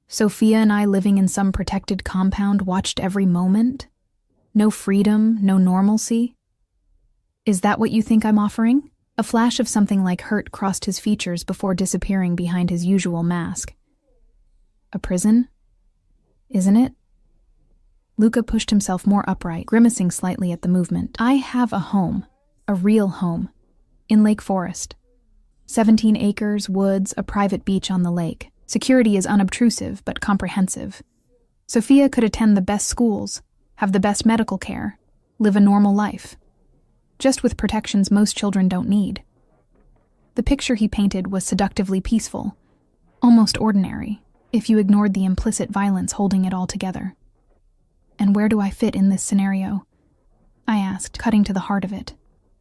Sophia and I living in some protected compound, watched every moment? No freedom, no normalcy? Is that what you think I'm offering? A flash of something like hurt crossed his features before disappearing behind his usual mask. A prison? Isn't it? Luca pushed himself more upright, grimacing slightly at the movement. I have a home, a real home, in Lake Forest. 17 acres, woods, a private beach on the lake. Security is unobtrusive but comprehensive. Sophia could attend the best schools, have the best medical care, live a normal life. Just with protections most children don't need. The picture he painted was seductively peaceful, almost ordinary, if you ignored the implicit violence holding it all together. And where do I fit in this scenario? I asked, cutting to the heart of it.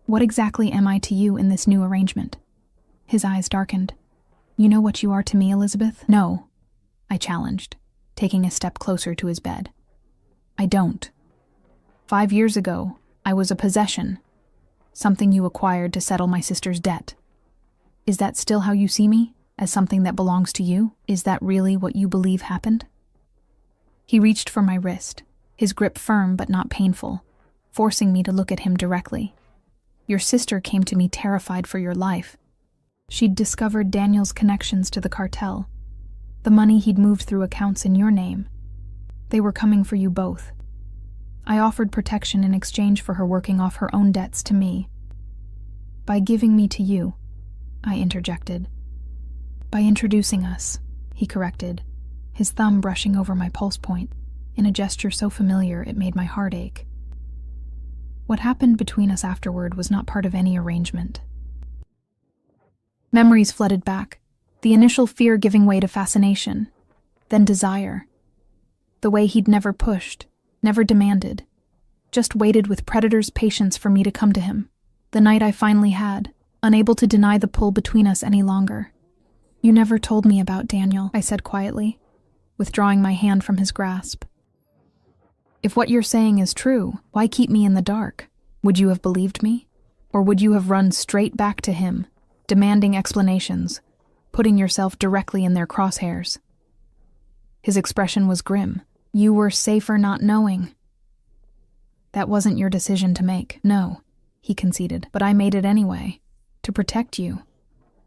What exactly am I to you in this new arrangement? His eyes darkened. You know what you are to me, Elizabeth? No, I challenged, taking a step closer to his bed. I don't. 5 years ago, I was a possession, something you acquired to settle my sister's debt. Is that still how you see me? As something that belongs to you? Is that really what you believe happened? He reached for my wrist, his grip firm but not painful, forcing me to look at him directly. Your sister came to me terrified for your life. She'd discovered Daniel's connections to the cartel, the money he'd moved through accounts in your name. They were coming for you both. I offered protection in exchange for her working off her own debts to me. By giving me to you, I interjected. By introducing us, he corrected, his thumb brushing over my pulse point, in a gesture so familiar it made my heart ache. What happened between us afterward was not part of any arrangement. Memories flooded back, the initial fear giving way to fascination, then desire. The way he'd never pushed, never demanded, just waited with predator's patience for me to come to him. The night I finally had, unable to deny the pull between us any longer. You never told me about Daniel, I said quietly, withdrawing my hand from his grasp. If what you're saying is true, why keep me in the dark? Would you have believed me? Or would you have run straight back to him, demanding explanations, putting yourself directly in their crosshairs? His expression was grim. You were safer not knowing. That wasn't your decision to make. No, he conceded, but I made it anyway, to protect you.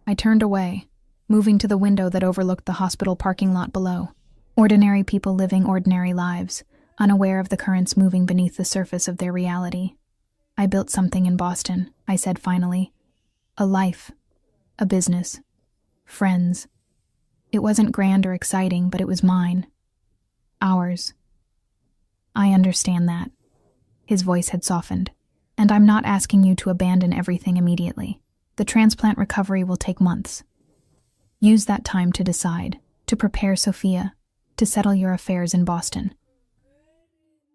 I turned away, moving to the window that overlooked the hospital parking lot below. Ordinary people living ordinary lives, unaware of the currents moving beneath the surface of their reality. I built something in Boston, I said finally. A life, a business, friends. It wasn't grand or exciting, but it was mine. Ours. I understand that. His voice had softened. And I'm not asking you to abandon everything immediately. The transplant recovery will take months. Use that time to decide, to prepare Sophia, to settle your affairs in Boston.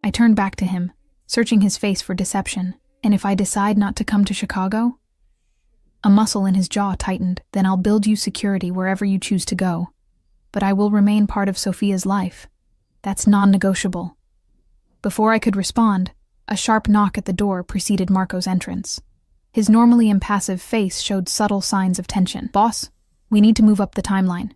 I turned back to him, searching his face for deception. And if I decide not to come to Chicago? A muscle in his jaw tightened. Then I'll build you security wherever you choose to go. But I will remain part of Sophia's life. That's non-negotiable. Before I could respond, a sharp knock at the door preceded Marco's entrance. His normally impassive face showed subtle signs of tension. Boss, we need to move up the timeline.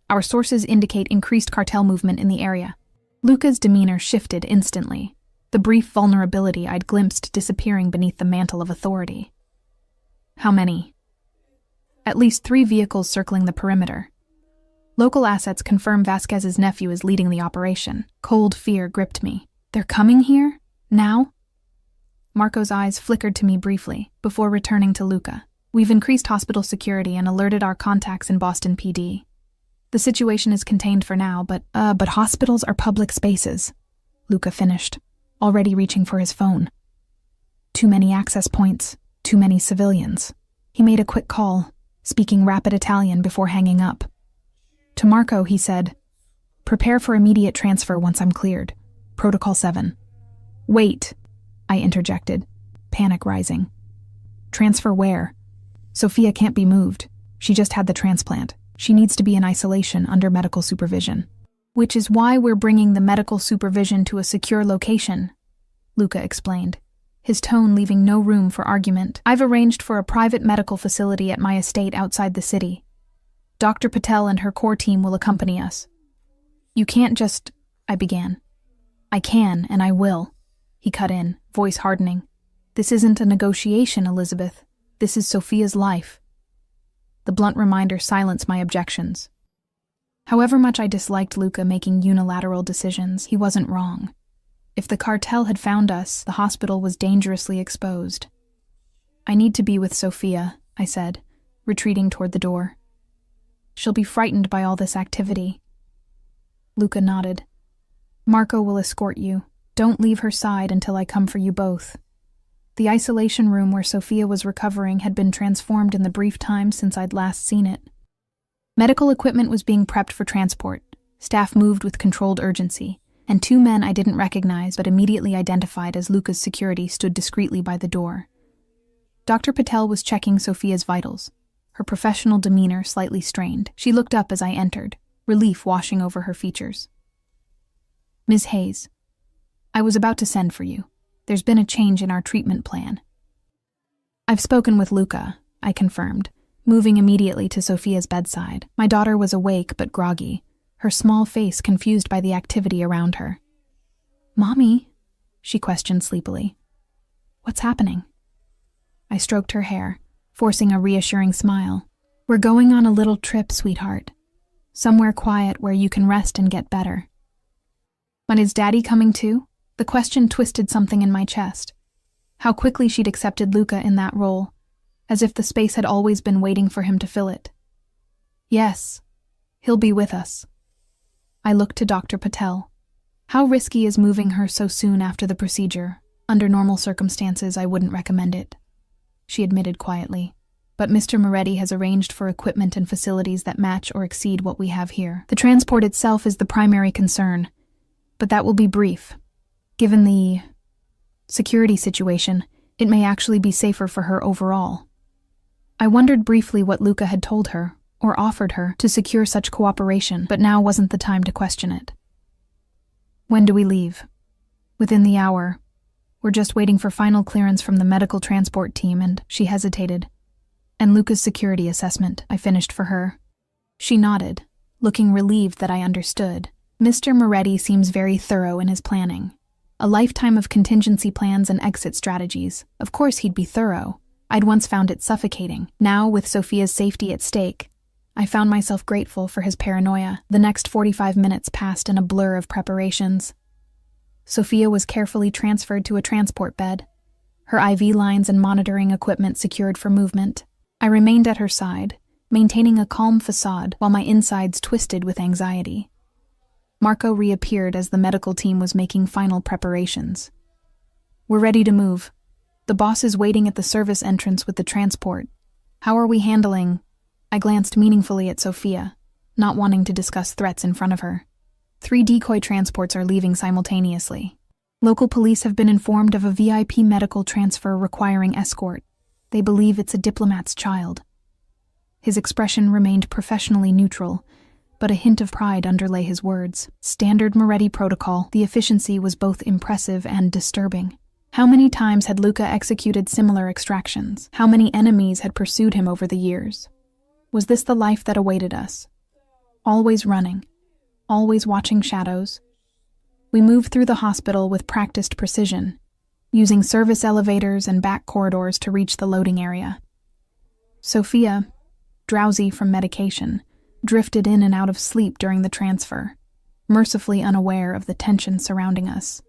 Our sources indicate increased cartel movement in the area. Luca's demeanor shifted instantly, the brief vulnerability I'd glimpsed disappearing beneath the mantle of authority. How many? At least 3 vehicles circling the perimeter. Local assets confirm Vasquez's nephew is leading the operation. Cold fear gripped me. They're coming here? Now? Marco's eyes flickered to me briefly, before returning to Luca. We've increased hospital security and alerted our contacts in Boston PD. The situation is contained for now, but hospitals are public spaces, Luca finished, already reaching for his phone. Too many access points, too many civilians. He made a quick call, speaking rapid Italian before hanging up. To Marco, he said, "Prepare for immediate transfer once I'm cleared. Protocol 7. Wait, I interjected, panic rising. Transfer where? Sophia can't be moved. She just had the transplant. She needs to be in isolation under medical supervision. Which is why we're bringing the medical supervision to a secure location, Luca explained, his tone leaving no room for argument. I've arranged for a private medical facility at my estate outside the city. Dr. Patel and her core team will accompany us. You can't just, I began. I can, and I will, he cut in, voice hardening. This isn't a negotiation, Elizabeth. This is Sophia's life. The blunt reminder silenced my objections. However much I disliked Luca making unilateral decisions, he wasn't wrong. If the cartel had found us, the hospital was dangerously exposed. I need to be with Sophia, I said, retreating toward the door. She'll be frightened by all this activity. Luca nodded. Marco will escort you. Don't leave her side until I come for you both. The isolation room where Sophia was recovering had been transformed in the brief time since I'd last seen it. Medical equipment was being prepped for transport. Staff moved with controlled urgency, and 2 men I didn't recognize but immediately identified as Luca's security stood discreetly by the door. Dr. Patel was checking Sophia's vitals, her professional demeanor slightly strained. She looked up as I entered, relief washing over her features. Ms. Hayes, I was about to send for you. There's been a change in our treatment plan. I've spoken with Luca, I confirmed, moving immediately to Sophia's bedside. My daughter was awake but groggy, her small face confused by the activity around her. Mommy? She questioned sleepily. What's happening? I stroked her hair, forcing a reassuring smile. We're going on a little trip, sweetheart. Somewhere quiet where you can rest and get better. But is Daddy coming too? The question twisted something in my chest. How quickly she'd accepted Luca in that role, as if the space had always been waiting for him to fill it. Yes, he'll be with us. I looked to Dr. Patel. How risky is moving her so soon after the procedure? Under normal circumstances, I wouldn't recommend it, she admitted quietly. But Mr. Moretti has arranged for equipment and facilities that match or exceed what we have here. The transport itself is the primary concern, but that will be brief. Given the security situation, it may actually be safer for her overall. I wondered briefly what Luca had told her, or offered her, to secure such cooperation, but now wasn't the time to question it. When do we leave? Within the hour. We're just waiting for final clearance from the medical transport team and, she hesitated, and Luca's security assessment, I finished for her. She nodded, looking relieved that I understood. Mr. Moretti seems very thorough in his planning. A lifetime of contingency plans and exit strategies. Of course he'd be thorough. I'd once found it suffocating. Now, with Sophia's safety at stake, I found myself grateful for his paranoia. The next 45 minutes passed in a blur of preparations. Sophia was carefully transferred to a transport bed, her IV lines and monitoring equipment secured for movement. I remained at her side, maintaining a calm facade while my insides twisted with anxiety. Marco reappeared as the medical team was making final preparations. We're ready to move. The boss is waiting at the service entrance with the transport. How are we handling? I glanced meaningfully at Sophia, not wanting to discuss threats in front of her. 3 decoy transports are leaving simultaneously. Local police have been informed of a VIP medical transfer requiring escort. They believe it's a diplomat's child. His expression remained professionally neutral, but a hint of pride underlay his words. Standard Moretti protocol, the efficiency was both impressive and disturbing. How many times had Luca executed similar extractions? How many enemies had pursued him over the years? Was this the life that awaited us? Always running, always watching shadows. We moved through the hospital with practiced precision, using service elevators and back corridors to reach the loading area. Sophia, drowsy from medication, drifted in and out of sleep during the transfer, mercifully unaware of the tension surrounding us.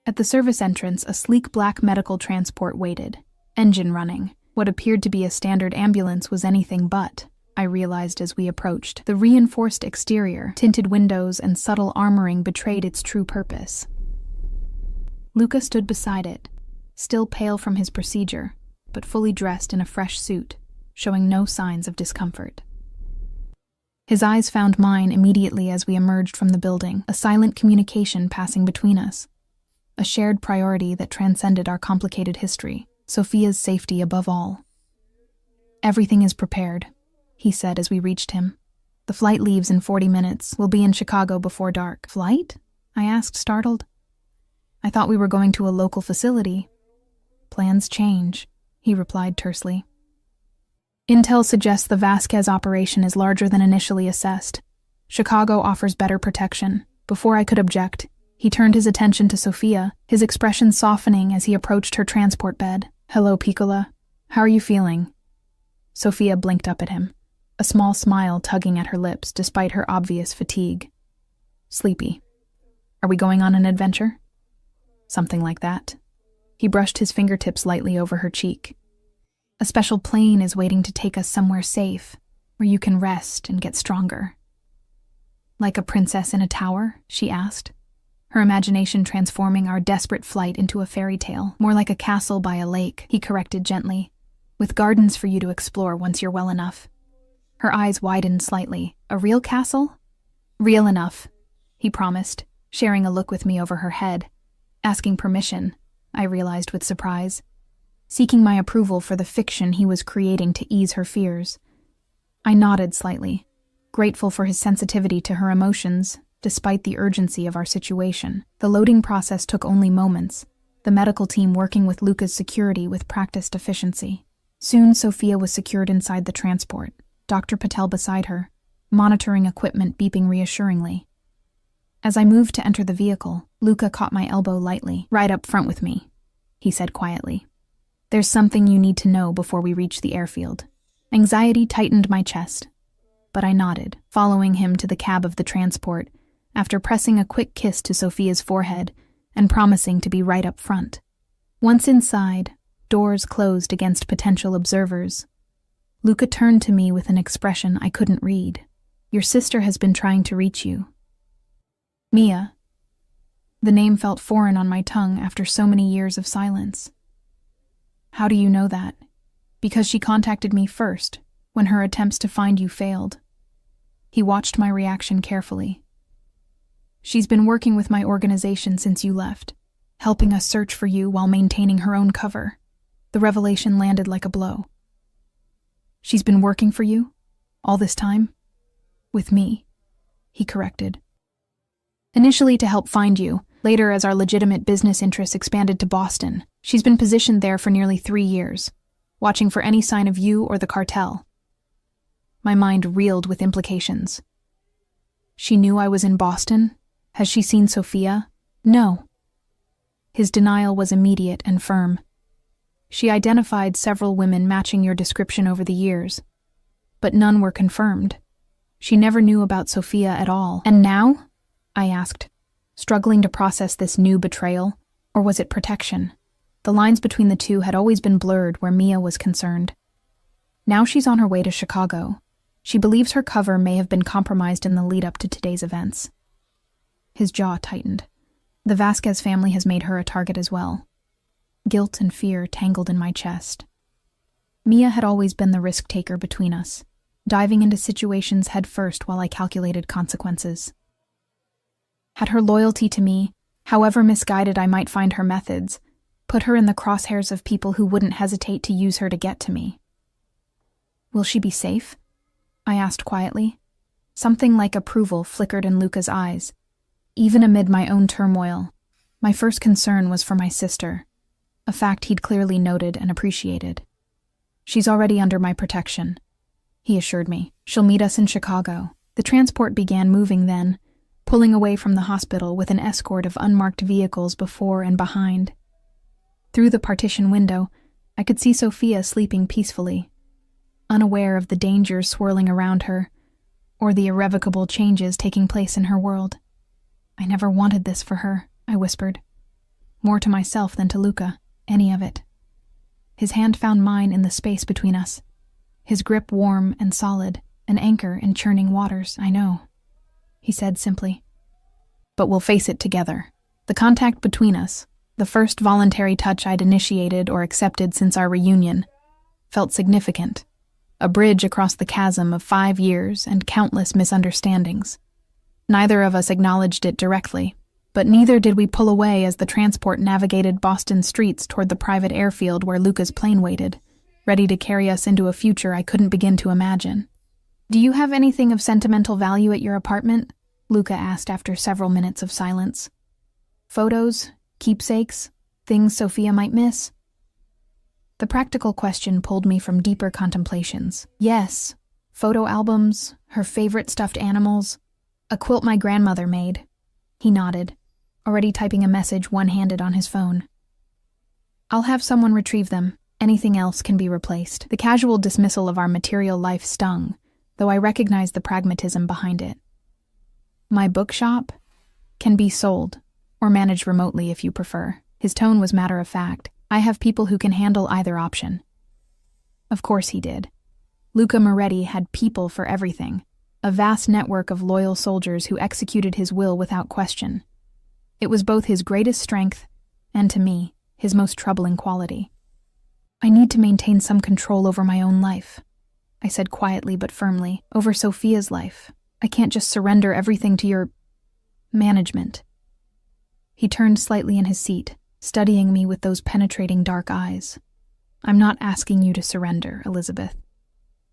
At the service entrance, a sleek black medical transport waited, engine running. What appeared to be a standard ambulance was anything but, I realized as we approached. The reinforced exterior, tinted windows, and subtle armoring betrayed its true purpose. Luca stood beside it, still pale from his procedure, but fully dressed in a fresh suit, showing no signs of discomfort. His eyes found mine immediately as we emerged from the building, a silent communication passing between us. A shared priority that transcended our complicated history, Sophia's safety above all. Everything is prepared, he said as we reached him. The flight leaves in 40 minutes. We'll be in Chicago before dark. Flight? I asked, startled. I thought we were going to a local facility. Plans change, he replied tersely. Intel suggests the Vasquez operation is larger than initially assessed. Chicago offers better protection, Before I could object, he turned his attention to Sophia, his expression softening as he approached her transport bed. "Hello, Piccola. How are you feeling?" Sophia blinked up at him, a small smile tugging at her lips despite her obvious fatigue. "Sleepy. Are we going on an adventure?" "Something like that." He brushed his fingertips lightly over her cheek. "A special plane is waiting to take us somewhere safe, where you can rest and get stronger." "Like a princess in a tower?" she asked, her imagination transforming our desperate flight into a fairy tale. "More like a castle by a lake," he corrected gently, "with gardens for you to explore once you're well enough." Her eyes widened slightly. "A real castle?" "Real enough," he promised, sharing a look with me over her head. Asking permission, I realized with surprise. Seeking my approval for the fiction he was creating to ease her fears. I nodded slightly, grateful for his sensitivity to her emotions, despite the urgency of our situation. The loading process took only moments, the medical team working with Luca's security with practiced efficiency. Soon, Sophia was secured inside the transport, Dr. Patel beside her, monitoring equipment beeping reassuringly. As I moved to enter the vehicle, Luca caught my elbow lightly. "Ride up front with me," he said quietly. "There's something you need to know before we reach the airfield." Anxiety tightened my chest, but I nodded, following him to the cab of the transport, after pressing a quick kiss to Sophia's forehead and promising to be right up front. Once inside, doors closed against potential observers. Luca turned to me with an expression I couldn't read. "Your sister has been trying to reach you." Mia. The name felt foreign on my tongue after so many years of silence. "How do you know that?" "Because she contacted me first, when her attempts to find you failed." He watched my reaction carefully. "She's been working with my organization since you left, helping us search for you while maintaining her own cover." The revelation landed like a blow. "She's been working for you? All this time?" "With me," he corrected. "Initially to help find you, later as our legitimate business interests expanded to Boston. She's been positioned there for nearly 3 years, watching for any sign of you or the cartel." My mind reeled with implications. "She knew I was in Boston? Has she seen Sophia?" "No." His denial was immediate and firm. "She identified several women matching your description over the years, but none were confirmed. She never knew about Sophia at all." "And now?" I asked, struggling to process this new betrayal, or was it protection? The lines between the two had always been blurred where Mia was concerned. "Now she's on her way to Chicago. She believes her cover may have been compromised in the lead-up to today's events." His jaw tightened. The Vasquez family has made her a target as well. Guilt and fear tangled in my chest. Mia had always been the risk-taker between us, diving into situations head first while I calculated consequences. Had her loyalty to me, however misguided I might find her methods, put her in the crosshairs of people who wouldn't hesitate to use her to get to me. "Will she be safe?" I asked quietly. Something like approval flickered in Luca's eyes. Even amid my own turmoil, my first concern was for my sister, a fact he'd clearly noted and appreciated. "She's already under my protection," he assured me. "She'll meet us in Chicago." The transport began moving then, pulling away from the hospital with an escort of unmarked vehicles before and behind. Through the partition window, I could see Sophia sleeping peacefully, unaware of the dangers swirling around her, or the irrevocable changes taking place in her world. "I never wanted this for her," I whispered. More to myself than to Luca, any of it. His hand found mine in the space between us, his grip warm and solid, an anchor in churning waters, I know. He said simply, "But we'll face it together." The contact between us, the first voluntary touch I'd initiated or accepted since our reunion, felt significant, a bridge across the chasm of 5 years and countless misunderstandings. Neither of us acknowledged it directly, but neither did we pull away as the transport navigated Boston streets toward the private airfield where Luca's plane waited, ready to carry us into a future I couldn't begin to imagine. "Do you have anything of sentimental value at your apartment?" Luca asked after several minutes of silence. "Photos, keepsakes, things Sophia might miss?" The practical question pulled me from deeper contemplations. "Yes, photo albums, her favorite stuffed animals, a quilt my grandmother made, He nodded, already typing a message one-handed on his phone. "I'll have someone retrieve them. Anything else can be replaced." The casual dismissal of our material life stung, though I recognized the pragmatism behind it. "My bookshop can be sold, or managed remotely if you prefer." His tone was matter-of-fact. "I have people who can handle either option." Of course he did. Luca Moretti had people for everything, a vast network of loyal soldiers who executed his will without question. It was both his greatest strength and, to me, his most troubling quality. "I need to maintain some control over my own life," I said quietly but firmly. "Over Sophia's life. I can't just surrender everything to your management." He turned slightly in his seat, studying me with those penetrating dark eyes. "I'm not asking you to surrender, Elizabeth.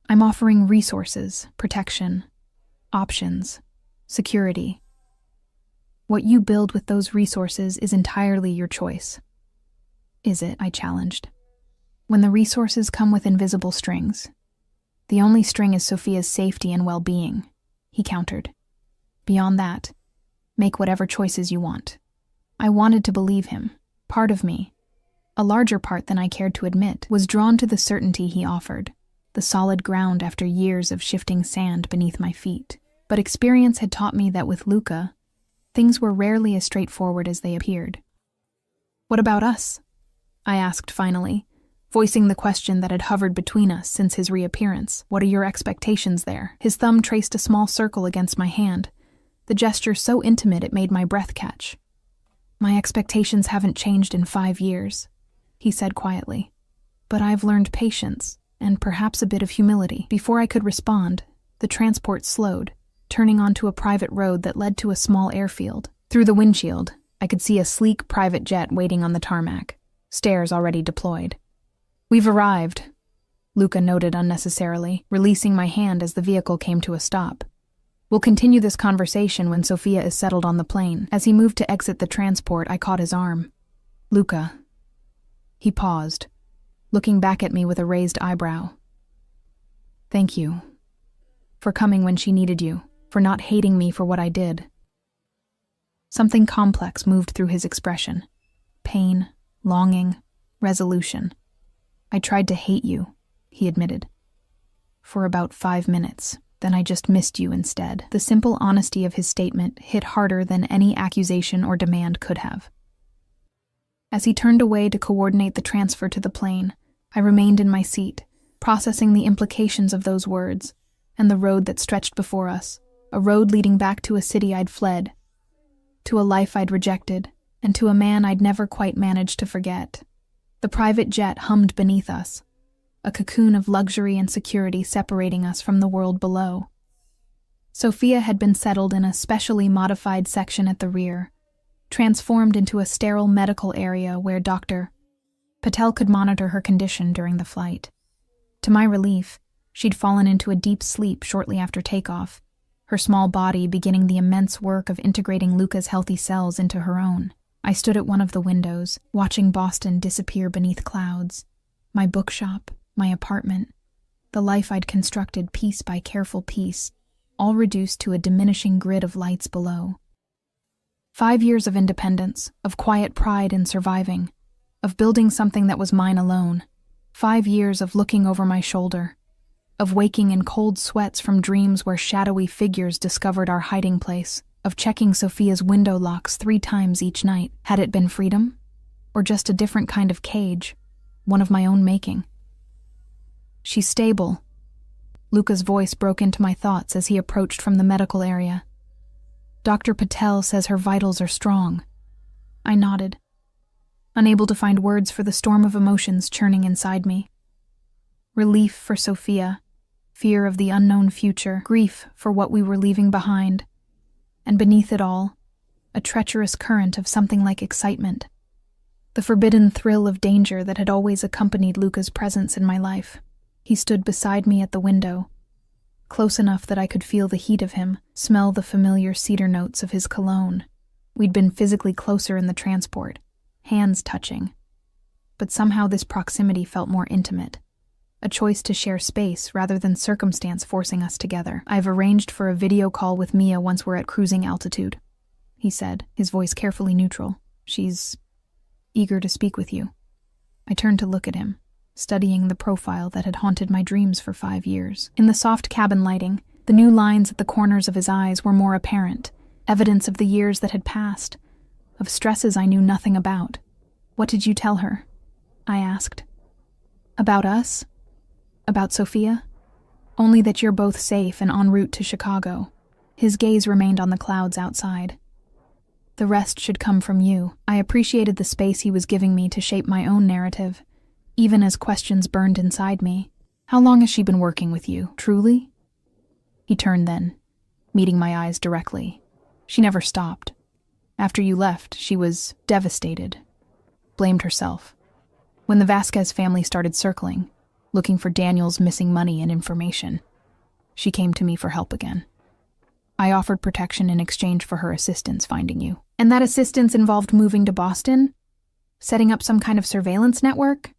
I'm offering resources, protection, options, security. What you build with those resources is entirely your choice." "Is it?" I challenged. "When the resources come with invisible strings. The only string is Sophia's safety and well-being," he countered. "Beyond that, make whatever choices you want." I wanted to believe him. Part of me, a larger part than I cared to admit, was drawn to the certainty he offered, the solid ground after years of shifting sand beneath my feet. But experience had taught me that with Luca, things were rarely as straightforward as they appeared. "What about us?" I asked finally, voicing the question that had hovered between us since his reappearance. "What are your expectations there?" His thumb traced a small circle against my hand, the gesture so intimate it made my breath catch. "My expectations haven't changed in 5 years," he said quietly. "But I've learned patience, and perhaps a bit of humility." Before I could respond, the transport slowed, turning onto a private road that led to a small airfield. Through the windshield, I could see a sleek private jet waiting on the tarmac, stairs already deployed. "We've arrived," Luca noted unnecessarily, releasing my hand as the vehicle came to a stop. "We'll continue this conversation when Sophia is settled on the plane." As he moved to exit the transport, I caught his arm. "Luca." He paused, looking back at me with a raised eyebrow. "Thank you. For coming when she needed you. For not hating me for what I did." Something complex moved through his expression. Pain, longing, resolution. "I tried to hate you," he admitted. "For about 5 minutes. Then I just missed you instead." The simple honesty of his statement hit harder than any accusation or demand could have. As he turned away to coordinate the transfer to the plane, I remained in my seat, processing the implications of those words, and the road that stretched before us, a road leading back to a city I'd fled, to a life I'd rejected, and to a man I'd never quite managed to forget. The private jet hummed beneath us, a cocoon of luxury and security separating us from the world below. Sophia had been settled in a specially modified section at the rear, transformed into a sterile medical area where Dr. Patel could monitor her condition during the flight. To my relief, she'd fallen into a deep sleep shortly after takeoff, her small body beginning the immense work of integrating Luca's healthy cells into her own. I stood at one of the windows, watching Boston disappear beneath clouds. My bookshop, my apartment, the life I'd constructed piece by careful piece, all reduced to a diminishing grid of lights below. 5 years of independence, of quiet pride in surviving, of building something that was mine alone. 5 years of looking over my shoulder, of waking in cold sweats from dreams where shadowy figures discovered our hiding place, of checking Sophia's window locks 3 times each night. Had it been freedom? Or just a different kind of cage, one of my own making? "She's stable." Luca's voice broke into my thoughts as he approached from the medical area. "Dr. Patel says her vitals are strong." I nodded, unable to find words for the storm of emotions churning inside me. Relief for Sophia, fear of the unknown future, grief for what we were leaving behind, and beneath it all, a treacherous current of something like excitement, the forbidden thrill of danger that had always accompanied Luca's presence in my life. He stood beside me at the window, close enough that I could feel the heat of him, smell the familiar cedar notes of his cologne. We'd been physically closer in the transport, hands touching. But somehow this proximity felt more intimate, a choice to share space rather than circumstance forcing us together. I've arranged for a video call with Mia once we're at cruising altitude. he said, his voice carefully neutral. She's eager to speak with you. I turned to look at him, studying the profile that had haunted my dreams for 5 years. In the soft cabin lighting, the new lines at the corners of his eyes were more apparent, evidence of the years that had passed, of stresses I knew nothing about. What did you tell her? I asked. About us? About Sophia? Only that you're both safe and en route to Chicago. His gaze remained on the clouds outside. The rest should come from you. I appreciated the space he was giving me to shape my own narrative, even as questions burned inside me. How long has she been working with you, truly? He turned then, meeting my eyes directly. She never stopped. After you left, she was devastated. Blamed herself. When the Vasquez family started circling, looking for Daniel's missing money and information, she came to me for help again. I offered protection in exchange for her assistance finding you. And that assistance involved moving to Boston? Setting up some kind of surveillance network?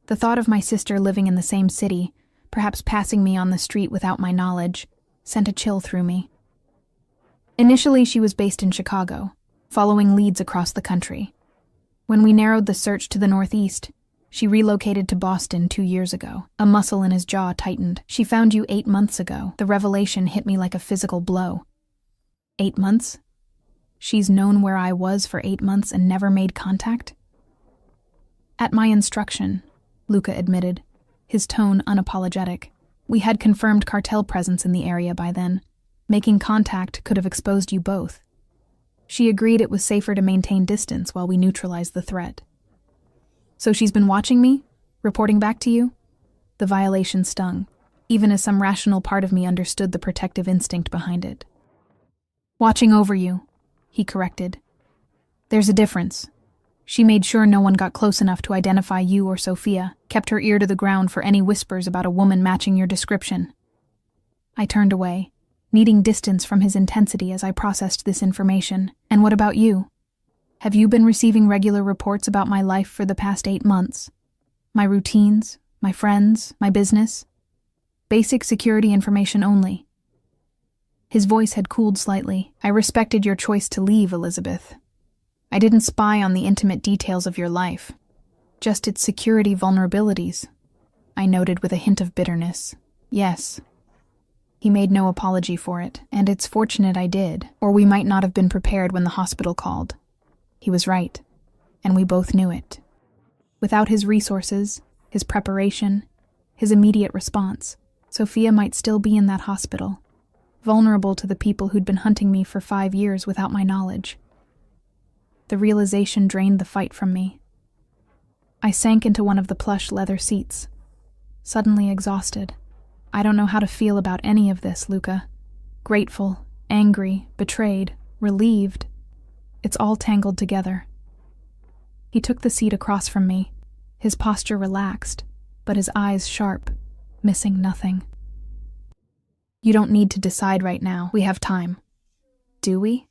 The thought of my sister living in the same city, perhaps passing me on the street without my knowledge, sent a chill through me. Initially, she was based in Chicago, following leads across the country. When we narrowed the search to the Northeast, she relocated to Boston 2 years ago. A muscle in his jaw tightened. She found you 8 months ago. The revelation hit me like a physical blow. 8 months? She's known where I was for 8 months and never made contact? At my instruction, Luca admitted, his tone unapologetic. We had confirmed cartel presence in the area by then. Making contact could have exposed you both. She agreed it was safer to maintain distance while we neutralized the threat. So she's been watching me? Reporting back to you? The violation stung, even as some rational part of me understood the protective instinct behind it. Watching over you, he corrected. There's a difference. She made sure no one got close enough to identify you or Sophia, kept her ear to the ground for any whispers about a woman matching your description. I turned away, needing distance from his intensity as I processed this information. And what about you? Have you been receiving regular reports about my life for the past 8 months? My routines, my friends, my business? Basic security information only. His voice had cooled slightly. I respected your choice to leave, Elizabeth. I didn't spy on the intimate details of your life, just its security vulnerabilities. I noted with a hint of bitterness. Yes. He made no apology for it, and it's fortunate I did, or we might not have been prepared when the hospital called. He was right, and we both knew it. Without his resources, his preparation, his immediate response, Sophia might still be in that hospital, vulnerable to the people who'd been hunting me for 5 years without my knowledge. The realization drained the fight from me. I sank into one of the plush leather seats, suddenly exhausted. I don't know how to feel about any of this, Luca. Grateful, angry, betrayed, relieved. It's all tangled together. He took the seat across from me, his posture relaxed, but his eyes sharp, missing nothing. You don't need to decide right now. We have time. Do we?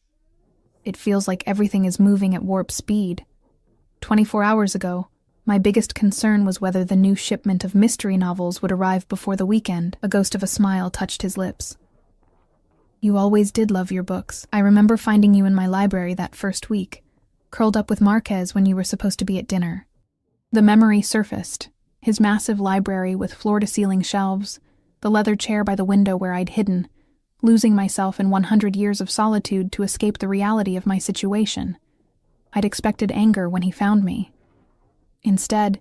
It feels like everything is moving at warp speed. 24 hours ago, my biggest concern was whether the new shipment of mystery novels would arrive before the weekend. A ghost of a smile touched his lips. You always did love your books. I remember finding you in my library that first week, curled up with Marquez when you were supposed to be at dinner. The memory surfaced, his massive library with floor-to-ceiling shelves, the leather chair by the window where I'd hidden, losing myself in 100 years of solitude to escape the reality of my situation. I'd expected anger when he found me. Instead,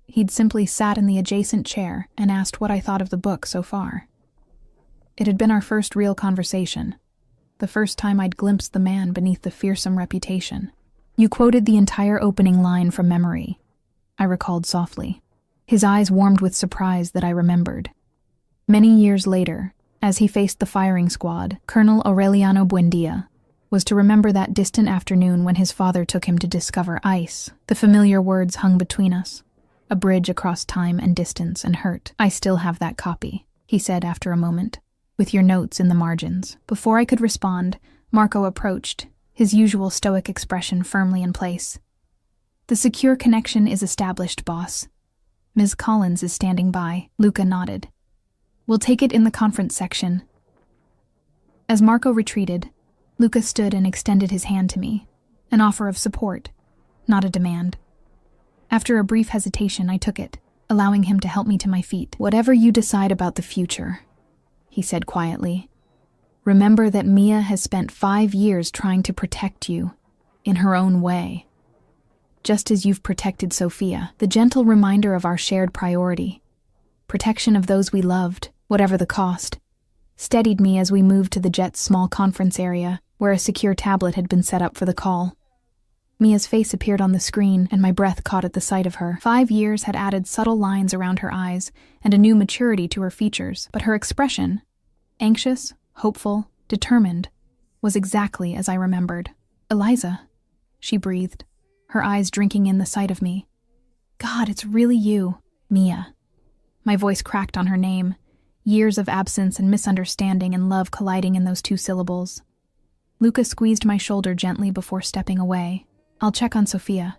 he'd simply sat in the adjacent chair and asked what I thought of the book so far. It had been our first real conversation, the first time I'd glimpsed the man beneath the fearsome reputation. You quoted the entire opening line from memory, I recalled softly. His eyes warmed with surprise that I remembered. Many years later, as he faced the firing squad, Colonel Aureliano Buendia was to remember that distant afternoon when his father took him to discover ice. The familiar words hung between us, a bridge across time and distance and hurt. I still have that copy, he said after a moment, with your notes in the margins. Before I could respond, Marco approached, his usual stoic expression firmly in place. The secure connection is established, boss. Ms. Collins is standing by. Luca nodded. We'll take it in the conference section. As Marco retreated, Luca stood and extended his hand to me, an offer of support, not a demand. After a brief hesitation, I took it, allowing him to help me to my feet. "Whatever you decide about the future," he said quietly, "remember that Mia has spent 5 years trying to protect you, in her own way. Just as you've protected Sophia, the gentle reminder of our shared priority, protection of those we loved, whatever the cost, steadied me as we moved to the jet's small conference area, where a secure tablet had been set up for the call. Mia's face appeared on the screen, and my breath caught at the sight of her. 5 years had added subtle lines around her eyes and a new maturity to her features, but her expression, anxious, hopeful, determined, was exactly as I remembered. "Eliza," she breathed, her eyes drinking in the sight of me. "God, it's really you, Mia." My voice cracked on her name, years of absence and misunderstanding and love colliding in those 2 syllables. Luca squeezed my shoulder gently before stepping away. "I'll check on Sophia.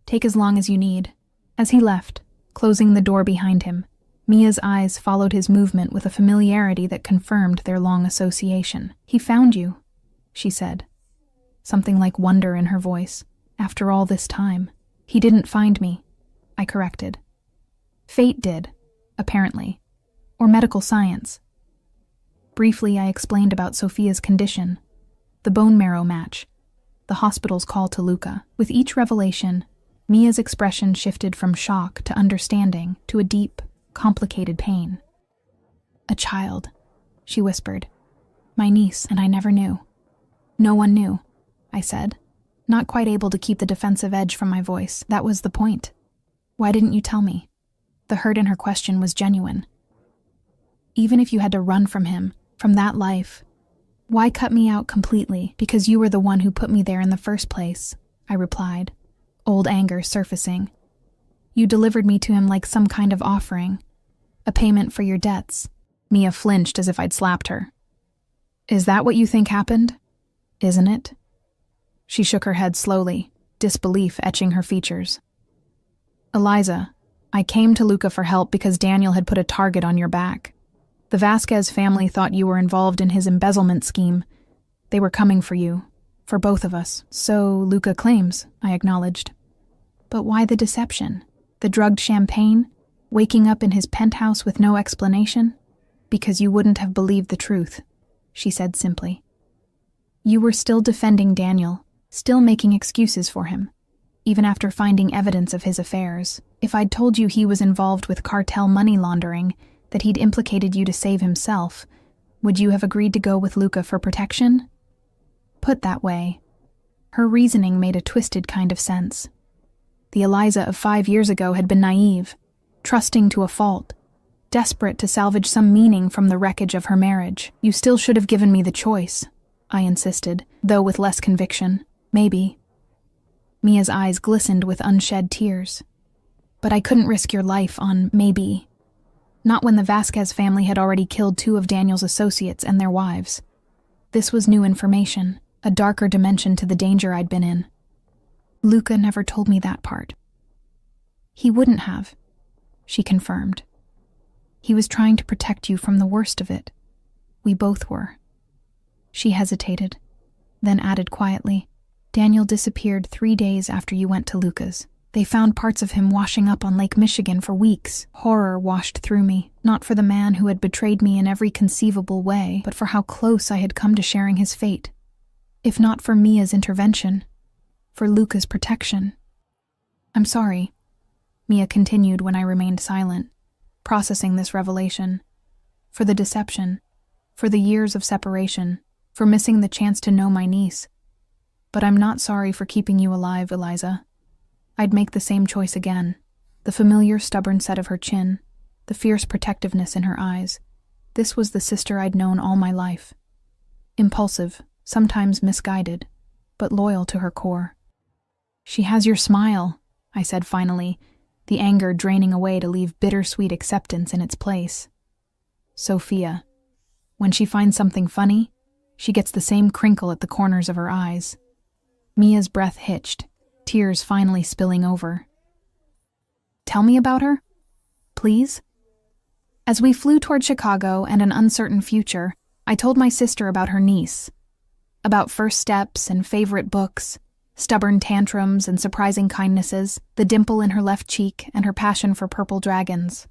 Take as long as you need." As he left, closing the door behind him, Mia's eyes followed his movement with a familiarity that confirmed their long association. "He found you," she said, something like wonder in her voice. "After all this time." "He didn't find me," I corrected. "Fate did, apparently. Or medical science." Briefly, I explained about Sophia's condition, the bone marrow match, the hospital's call to Luca. With each revelation, Mia's expression shifted from shock to understanding to a deep, complicated pain. "A child," she whispered. "My niece, and I never knew." "No one knew," I said, not quite able to keep the defensive edge from my voice. "That was the point. Why didn't you tell me?" The hurt in her question was genuine. "Even if you had to run from him, from that life, why cut me out completely? Because you were the one who put me there in the first place," I replied, old anger surfacing. "You delivered me to him like some kind of offering, a payment for your debts." Mia flinched as if I'd slapped her. "Is that what you think happened? Isn't it?" She shook her head slowly, disbelief etching her features. "Eliza, I came to Luca for help because Daniel had put a target on your back. The Vasquez family thought you were involved in his embezzlement scheme. They were coming for you, for both of us." "So Luca claims," I acknowledged. "But why the deception? The drugged champagne? Waking up in his penthouse with no explanation?" "Because you wouldn't have believed the truth," she said simply. "You were still defending Daniel, still making excuses for him, even after finding evidence of his affairs. If I'd told you he was involved with cartel money laundering, that he'd implicated you to save himself, would you have agreed to go with Luca for protection?" Put that way, her reasoning made a twisted kind of sense. The Eliza of 5 years ago had been naive, trusting to a fault, desperate to salvage some meaning from the wreckage of her marriage. "You still should have given me the choice," I insisted, though with less conviction. "Maybe." Mia's eyes glistened with unshed tears. "But I couldn't risk your life on maybe. Not when the Vasquez family had already killed 2 of Daniel's associates and their wives. This was new information, a darker dimension to the danger I'd been in. Luca never told me that part." "He wouldn't have," she confirmed. "He was trying to protect you from the worst of it. We both were." She hesitated, then added quietly, "Daniel disappeared 3 days after you went to Luca's. They found parts of him washing up on Lake Michigan for weeks. Horror washed through me, not for the man who had betrayed me in every conceivable way, but for how close I had come to sharing his fate. If not for Mia's intervention, for Luca's protection." "I'm sorry," Mia continued when I remained silent, processing this revelation. "For the deception, for the years of separation, for missing the chance to know my niece. But I'm not sorry for keeping you alive, Eliza. I'd make the same choice again." The familiar stubborn set of her chin, the fierce protectiveness in her eyes. This was the sister I'd known all my life. Impulsive, sometimes misguided, but loyal to her core. "She has your smile," I said finally, the anger draining away to leave bittersweet acceptance in its place. "Sophia. When she finds something funny, she gets the same crinkle at the corners of her eyes." Mia's breath hitched, tears finally spilling over. "Tell me about her, please?" As we flew toward Chicago and an uncertain future, I told my sister about her niece. about first steps and favorite books, stubborn tantrums and surprising kindnesses, the dimple in her left cheek and her passion for purple dragons.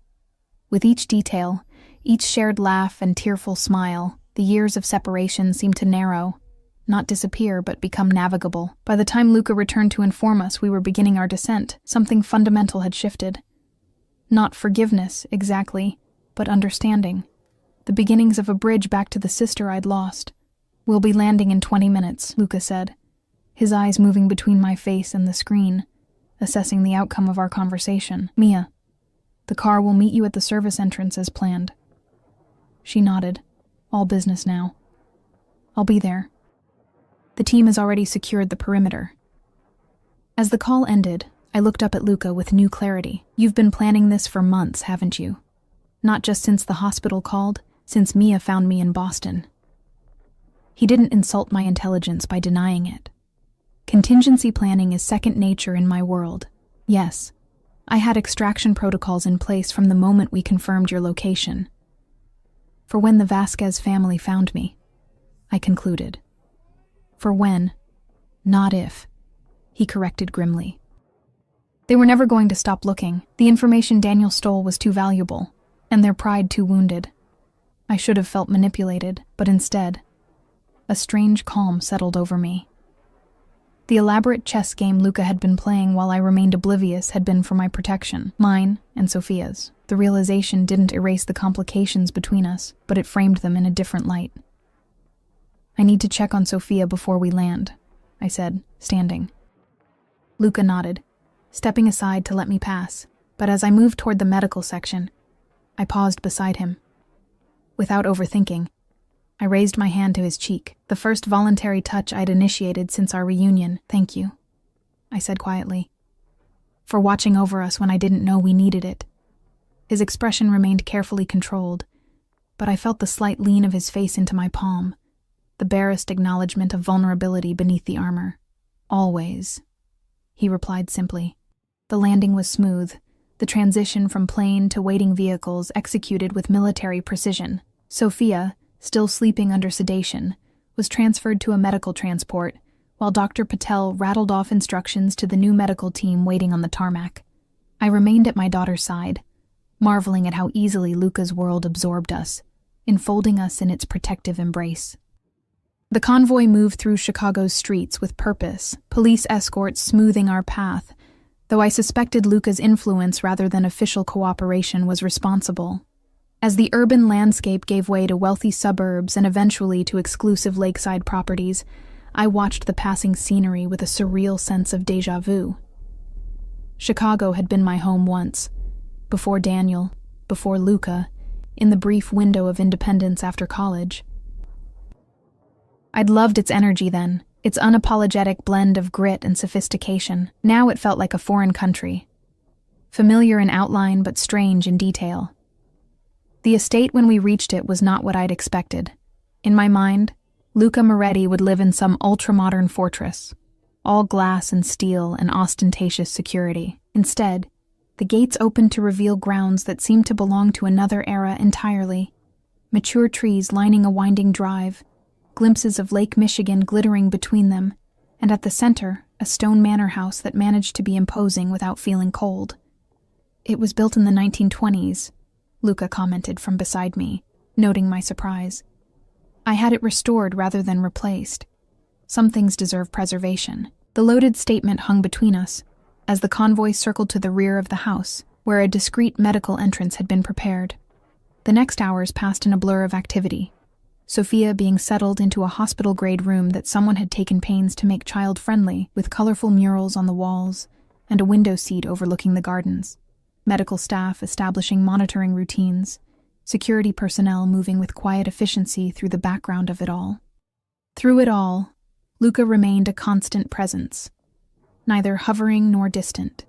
With each detail, each shared laugh and tearful smile, the years of separation seemed to narrow, not disappear but become navigable. By the time Luca returned to inform us we were beginning our descent, something fundamental had shifted. Not forgiveness, exactly, but understanding. The beginnings of a bridge back to the sister I'd lost. "We'll be landing in 20 minutes, Luca said, his eyes moving between my face and the screen, assessing the outcome of our conversation. "Mia, the car will meet you at the service entrance as planned." She nodded. "All business now." "I'll be there. The team has already secured the perimeter." As the call ended, I looked up at Luca with new clarity. "You've been planning this for months, haven't you? Not just since the hospital called, since Mia found me in Boston." He didn't insult my intelligence by denying it. "Contingency planning is second nature in my world. Yes, I had extraction protocols in place from the moment we confirmed your location. For when the Vasquez family found me," I concluded. "For when, not if," he corrected grimly. "They were never going to stop looking. The information Daniel stole was too valuable, and their pride too wounded. I should have felt manipulated, but instead, a strange calm settled over me. The elaborate chess game Luca had been playing while I remained oblivious had been for my protection, mine and Sophia's. The realization didn't erase the complications between us, but it framed them in a different light. "I need to check on Sophia before we land," I said, standing. Luca nodded, stepping aside to let me pass, but as I moved toward the medical section, I paused beside him. Without overthinking, I raised my hand to his cheek, the first voluntary touch I'd initiated since our reunion. "Thank you," I said quietly, "for watching over us when I didn't know we needed it." His expression remained carefully controlled, but I felt the slight lean of his face into my palm, the barest acknowledgement of vulnerability beneath the armor. "Always," he replied simply. The landing was smooth, the transition from plane to waiting vehicles executed with military precision. Sophia, still sleeping under sedation, was transferred to a medical transport, while Dr. Patel rattled off instructions to the new medical team waiting on the tarmac. I remained at my daughter's side, marveling at how easily Luca's world absorbed us, enfolding us in its protective embrace. The convoy moved through Chicago's streets with purpose, police escorts smoothing our path, though I suspected Luca's influence rather than official cooperation was responsible. As the urban landscape gave way to wealthy suburbs and eventually to exclusive lakeside properties, I watched the passing scenery with a surreal sense of déjà vu. Chicago had been my home once, before Daniel, before Luca, in the brief window of independence after college. I'd loved its energy then, its unapologetic blend of grit and sophistication. Now it felt like a foreign country, familiar in outline but strange in detail. The estate when we reached it was not what I'd expected. In my mind, Luca Moretti would live in some ultra-modern fortress, all glass and steel and ostentatious security. Instead, the gates opened to reveal grounds that seemed to belong to another era entirely. Mature trees lining a winding drive, glimpses of Lake Michigan glittering between them, and at the center, a stone manor house that managed to be imposing without feeling cold. "It was built in the 1920s, Luca commented from beside me, noting my surprise. "I had it restored rather than replaced. Some things deserve preservation." The loaded statement hung between us, as the convoy circled to the rear of the house, where a discreet medical entrance had been prepared. The next hours passed in a blur of activity, Sophia being settled into a hospital-grade room that someone had taken pains to make child-friendly, with colorful murals on the walls and a window seat overlooking the gardens. Medical staff establishing monitoring routines, security personnel moving with quiet efficiency through the background of it all. Through it all, Luca remained a constant presence, neither hovering nor distant,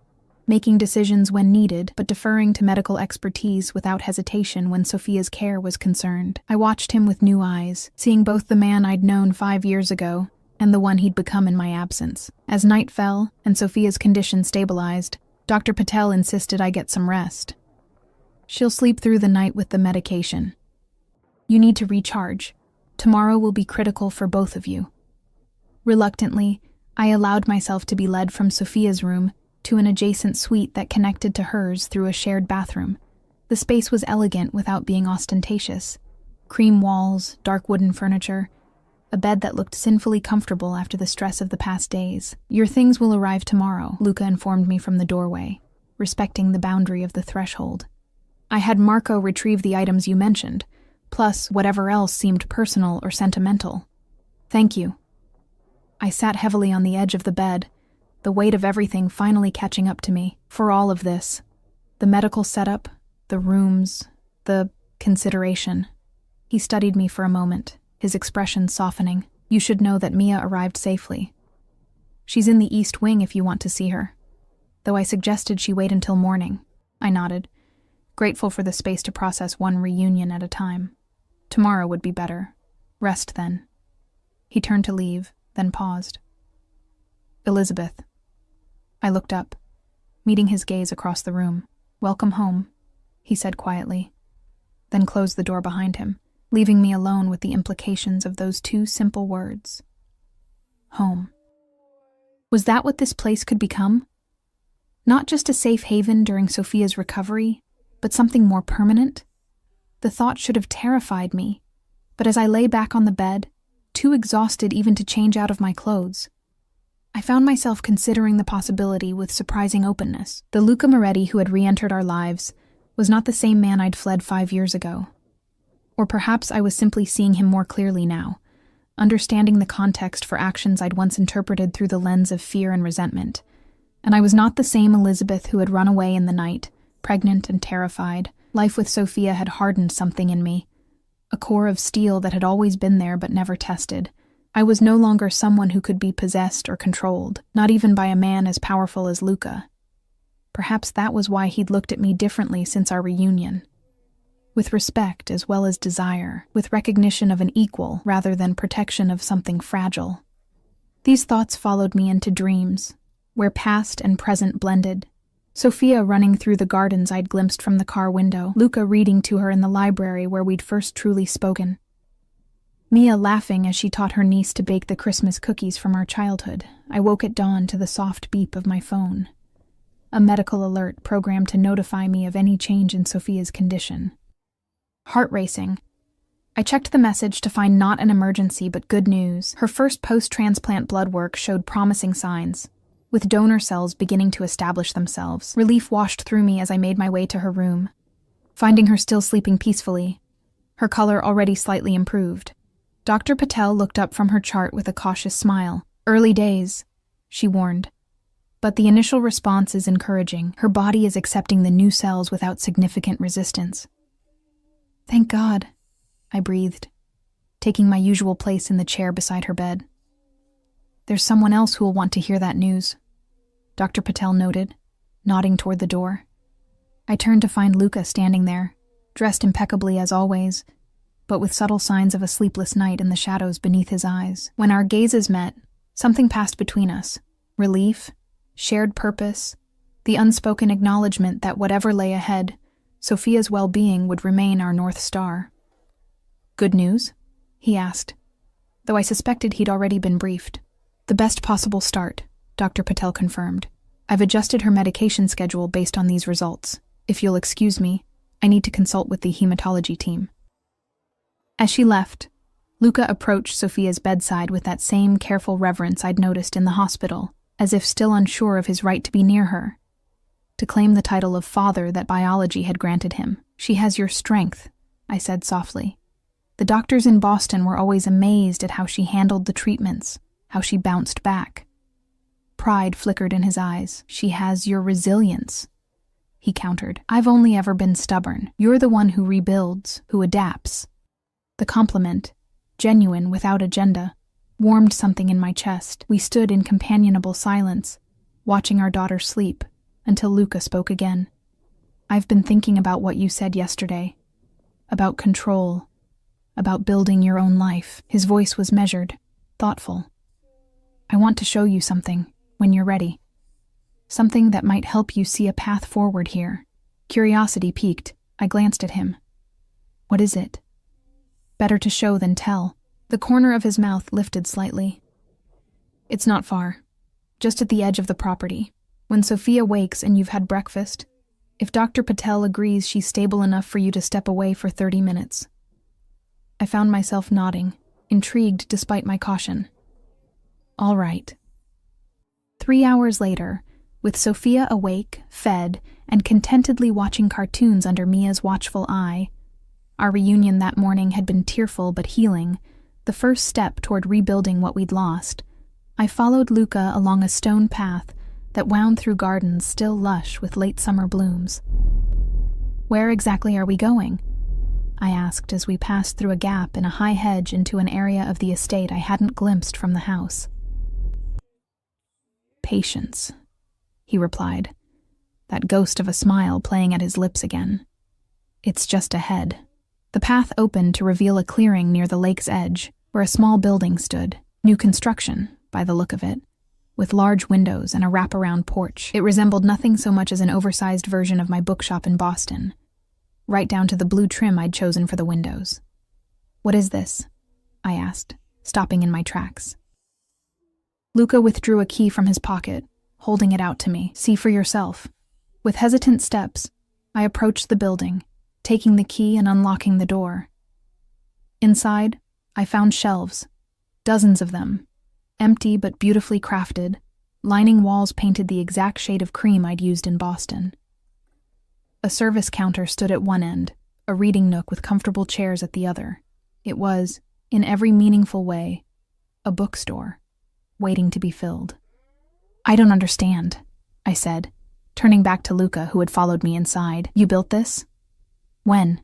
making decisions when needed but deferring to medical expertise without hesitation when Sophia's care was concerned. I watched him with new eyes, seeing both the man I'd known 5 years ago and the one he'd become in my absence. As night fell and Sophia's condition stabilized, Dr. Patel insisted I get some rest. "She'll sleep through the night with the medication. You need to recharge. Tomorrow will be critical for both of you." Reluctantly, I allowed myself to be led from Sophia's room to an adjacent suite that connected to hers through a shared bathroom. The space was elegant without being ostentatious. Cream walls, dark wooden furniture, a bed that looked sinfully comfortable after the stress of the past days. "Your things will arrive tomorrow," Luca informed me from the doorway, respecting the boundary of the threshold. "I had Marco retrieve the items you mentioned, plus whatever else seemed personal or sentimental. Thank you." I sat heavily on the edge of the bed, the weight of everything finally catching up to me. For all of this, the medical setup, the rooms, the consideration. He studied me for a moment, his expression softening. "You should know that Mia arrived safely. She's in the East Wing if you want to see her. Though I suggested she wait until morning." I nodded, grateful for the space to process one reunion at a time. Tomorrow would be better. Rest then. He turned to leave, then paused. "Elizabeth." I looked up, meeting his gaze across the room. "Welcome home," he said quietly, then closed the door behind him, leaving me alone with the implications of those two simple words. Home. Was that what this place could become? Not just a safe haven during Sophia's recovery, but something more permanent? The thought should have terrified me, but as I lay back on the bed, too exhausted even to change out of my clothes, I found myself considering the possibility with surprising openness. The Luca Moretti who had re-entered our lives was not the same man I'd fled 5 years ago. Or perhaps I was simply seeing him more clearly now, understanding the context for actions I'd once interpreted through the lens of fear and resentment. And I was not the same Elizabeth who had run away in the night, pregnant and terrified. Life with Sophia had hardened something in me, a core of steel that had always been there but never tested. I was no longer someone who could be possessed or controlled, not even by a man as powerful as Luca. Perhaps that was why he'd looked at me differently since our reunion. With respect as well as desire, with recognition of an equal rather than protection of something fragile. These thoughts followed me into dreams, where past and present blended. Sophia running through the gardens I'd glimpsed from the car window, Luca reading to her in the library where we'd first truly spoken. Mia laughing as she taught her niece to bake the Christmas cookies from our childhood. I woke at dawn to the soft beep of my phone. A medical alert programmed to notify me of any change in Sophia's condition. Heart racing. I checked the message to find not an emergency but good news. Her first post-transplant blood work showed promising signs, with donor cells beginning to establish themselves. Relief washed through me as I made my way to her room, finding her still sleeping peacefully, her color already slightly improved. Dr. Patel looked up from her chart with a cautious smile. "Early days," she warned. "But the initial response is encouraging. Her body is accepting the new cells without significant resistance." "Thank God," I breathed, taking my usual place in the chair beside her bed. "There's someone else who will want to hear that news," Dr. Patel noted, nodding toward the door. I turned to find Luca standing there, dressed impeccably as always, but with subtle signs of a sleepless night in the shadows beneath his eyes. When our gazes met, something passed between us. Relief, shared purpose, the unspoken acknowledgement that whatever lay ahead, Sophia's well-being would remain our North Star. "Good news?" he asked, though I suspected he'd already been briefed. "The best possible start," Dr. Patel confirmed. "I've adjusted her medication schedule based on these results. If you'll excuse me, I need to consult with the hematology team." As she left, Luca approached Sophia's bedside with that same careful reverence I'd noticed in the hospital, as if still unsure of his right to be near her, to claim the title of father that biology had granted him. "She has your strength," I said softly. "The doctors in Boston were always amazed at how she handled the treatments, how she bounced back." Pride flickered in his eyes. "She has your resilience," he countered. "I've only ever been stubborn. You're the one who rebuilds, who adapts." The compliment, genuine without agenda, warmed something in my chest. We stood in companionable silence, watching our daughter sleep, until Luca spoke again. "I've been thinking about what you said yesterday. About control. About building your own life." His voice was measured, thoughtful. "I want to show you something, when you're ready. Something that might help you see a path forward here." Curiosity piqued. I glanced at him. "What is it?" "Better to show than tell." The corner of his mouth lifted slightly. It's not far. Just at the edge of the property. When Sophia wakes and you've had breakfast, if Dr. Patel agrees she's stable enough for you to step away for 30 minutes. I found myself nodding, intrigued despite my caution. All right. 3 hours later, with Sophia awake, fed, and contentedly watching cartoons under Mia's watchful eye, our reunion that morning had been tearful but healing, the first step toward rebuilding what we'd lost. I followed Luca along a stone path that wound through gardens still lush with late summer blooms. Where exactly are we going? I asked as we passed through a gap in a high hedge into an area of the estate I hadn't glimpsed from the house. Patience, he replied, that ghost of a smile playing at his lips again. It's just ahead. The path opened to reveal a clearing near the lake's edge, where a small building stood, new construction, by the look of it, with large windows and a wraparound porch. It resembled nothing so much as an oversized version of my bookshop in Boston, right down to the blue trim I'd chosen for the windows. What is this? I asked, stopping in my tracks. Luca withdrew a key from his pocket, holding it out to me. See for yourself. With hesitant steps, I approached the building, taking the key and unlocking the door. Inside, I found shelves, dozens of them, empty but beautifully crafted, lining walls painted the exact shade of cream I'd used in Boston. A service counter stood at one end, a reading nook with comfortable chairs at the other. It was, in every meaningful way, a bookstore, waiting to be filled. I don't understand, I said, turning back to Luca, who had followed me inside. You built this? When?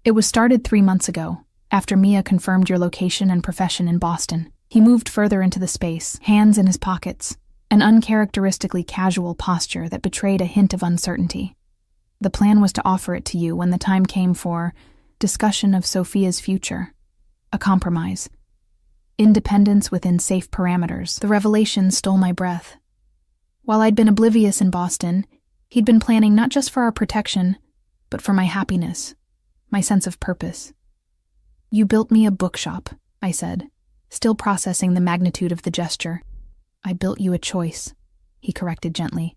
It was started 3 months ago, after Mia confirmed your location and profession in Boston. He moved further into the space, hands in his pockets, an uncharacteristically casual posture that betrayed a hint of uncertainty. The plan was to offer it to you when the time came for discussion of Sophia's future, a compromise. Independence within safe parameters. The revelation stole my breath. While I'd been oblivious in Boston, he'd been planning not just for our protection, but for my happiness, my sense of purpose. You built me a bookshop, I said, still processing the magnitude of the gesture. I built you a choice, he corrected gently.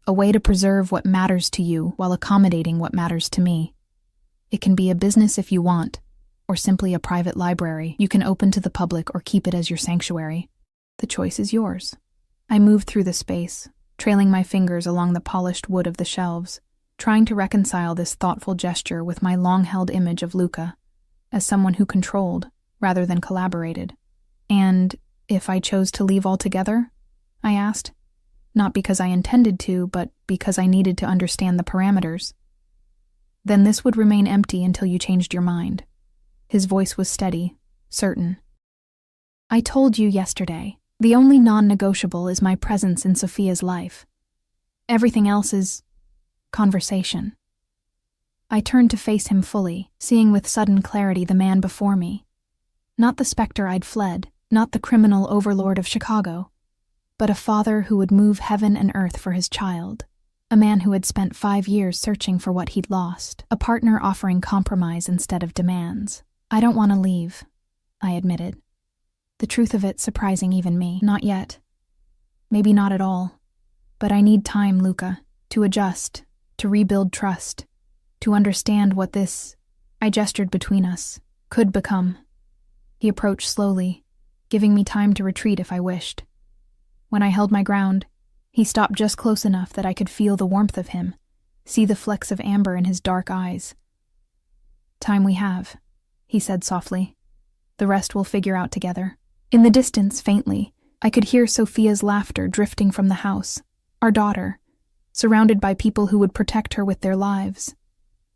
A way to preserve what matters to you while accommodating what matters to me. It can be a business if you want, or simply a private library you can open to the public or keep it as your sanctuary. The choice is yours. I moved through the space, trailing my fingers along the polished wood of the shelves, trying to reconcile this thoughtful gesture with my long-held image of Luca, as someone who controlled, rather than collaborated. And if I chose to leave altogether? I asked, not because I intended to, but because I needed to understand the parameters. Then this would remain empty until you changed your mind. His voice was steady, certain. I told you yesterday, the only non-negotiable is my presence in Sophia's life. Everything else is conversation. I turned to face him fully, seeing with sudden clarity the man before me. Not the specter I'd fled, not the criminal overlord of Chicago, but a father who would move heaven and earth for his child, a man who had spent 5 years searching for what he'd lost, a partner offering compromise instead of demands. I don't want to leave, I admitted. The truth of it surprising even me. Not yet. Maybe not at all. But I need time, Luca, to adjust, to rebuild trust, to understand what this, I gestured between us, could become. He approached slowly, giving me time to retreat if I wished. When I held my ground, he stopped just close enough that I could feel the warmth of him, see the flecks of amber in his dark eyes. Time we have, he said softly. The rest we'll figure out together. In the distance, faintly, I could hear Sophia's laughter drifting from the house, our daughter, surrounded by people who would protect her with their lives,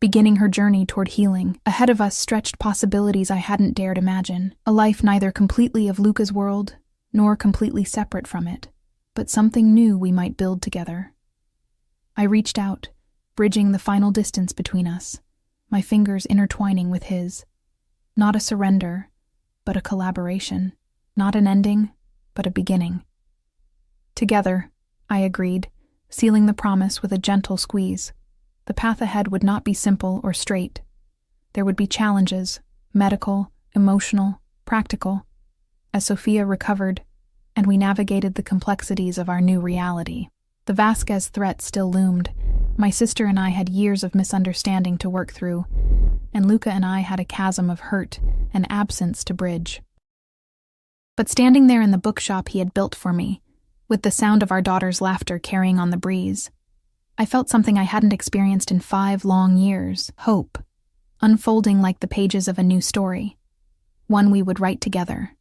beginning her journey toward healing. Ahead of us stretched possibilities I hadn't dared imagine, a life neither completely of Luca's world, nor completely separate from it, but something new we might build together. I reached out, bridging the final distance between us, my fingers intertwining with his. Not a surrender, but a collaboration. Not an ending, but a beginning. Together, I agreed, sealing the promise with a gentle squeeze. The path ahead would not be simple or straight. There would be challenges, medical, emotional, practical. As Sophia recovered, and we navigated the complexities of our new reality. The Vasquez threat still loomed. My sister and I had years of misunderstanding to work through, and Luca and I had a chasm of hurt and absence to bridge. But standing there in the bookshop he had built for me, with the sound of our daughter's laughter carrying on the breeze, I felt something I hadn't experienced in 5 long years: hope, unfolding like the pages of a new story, one we would write together,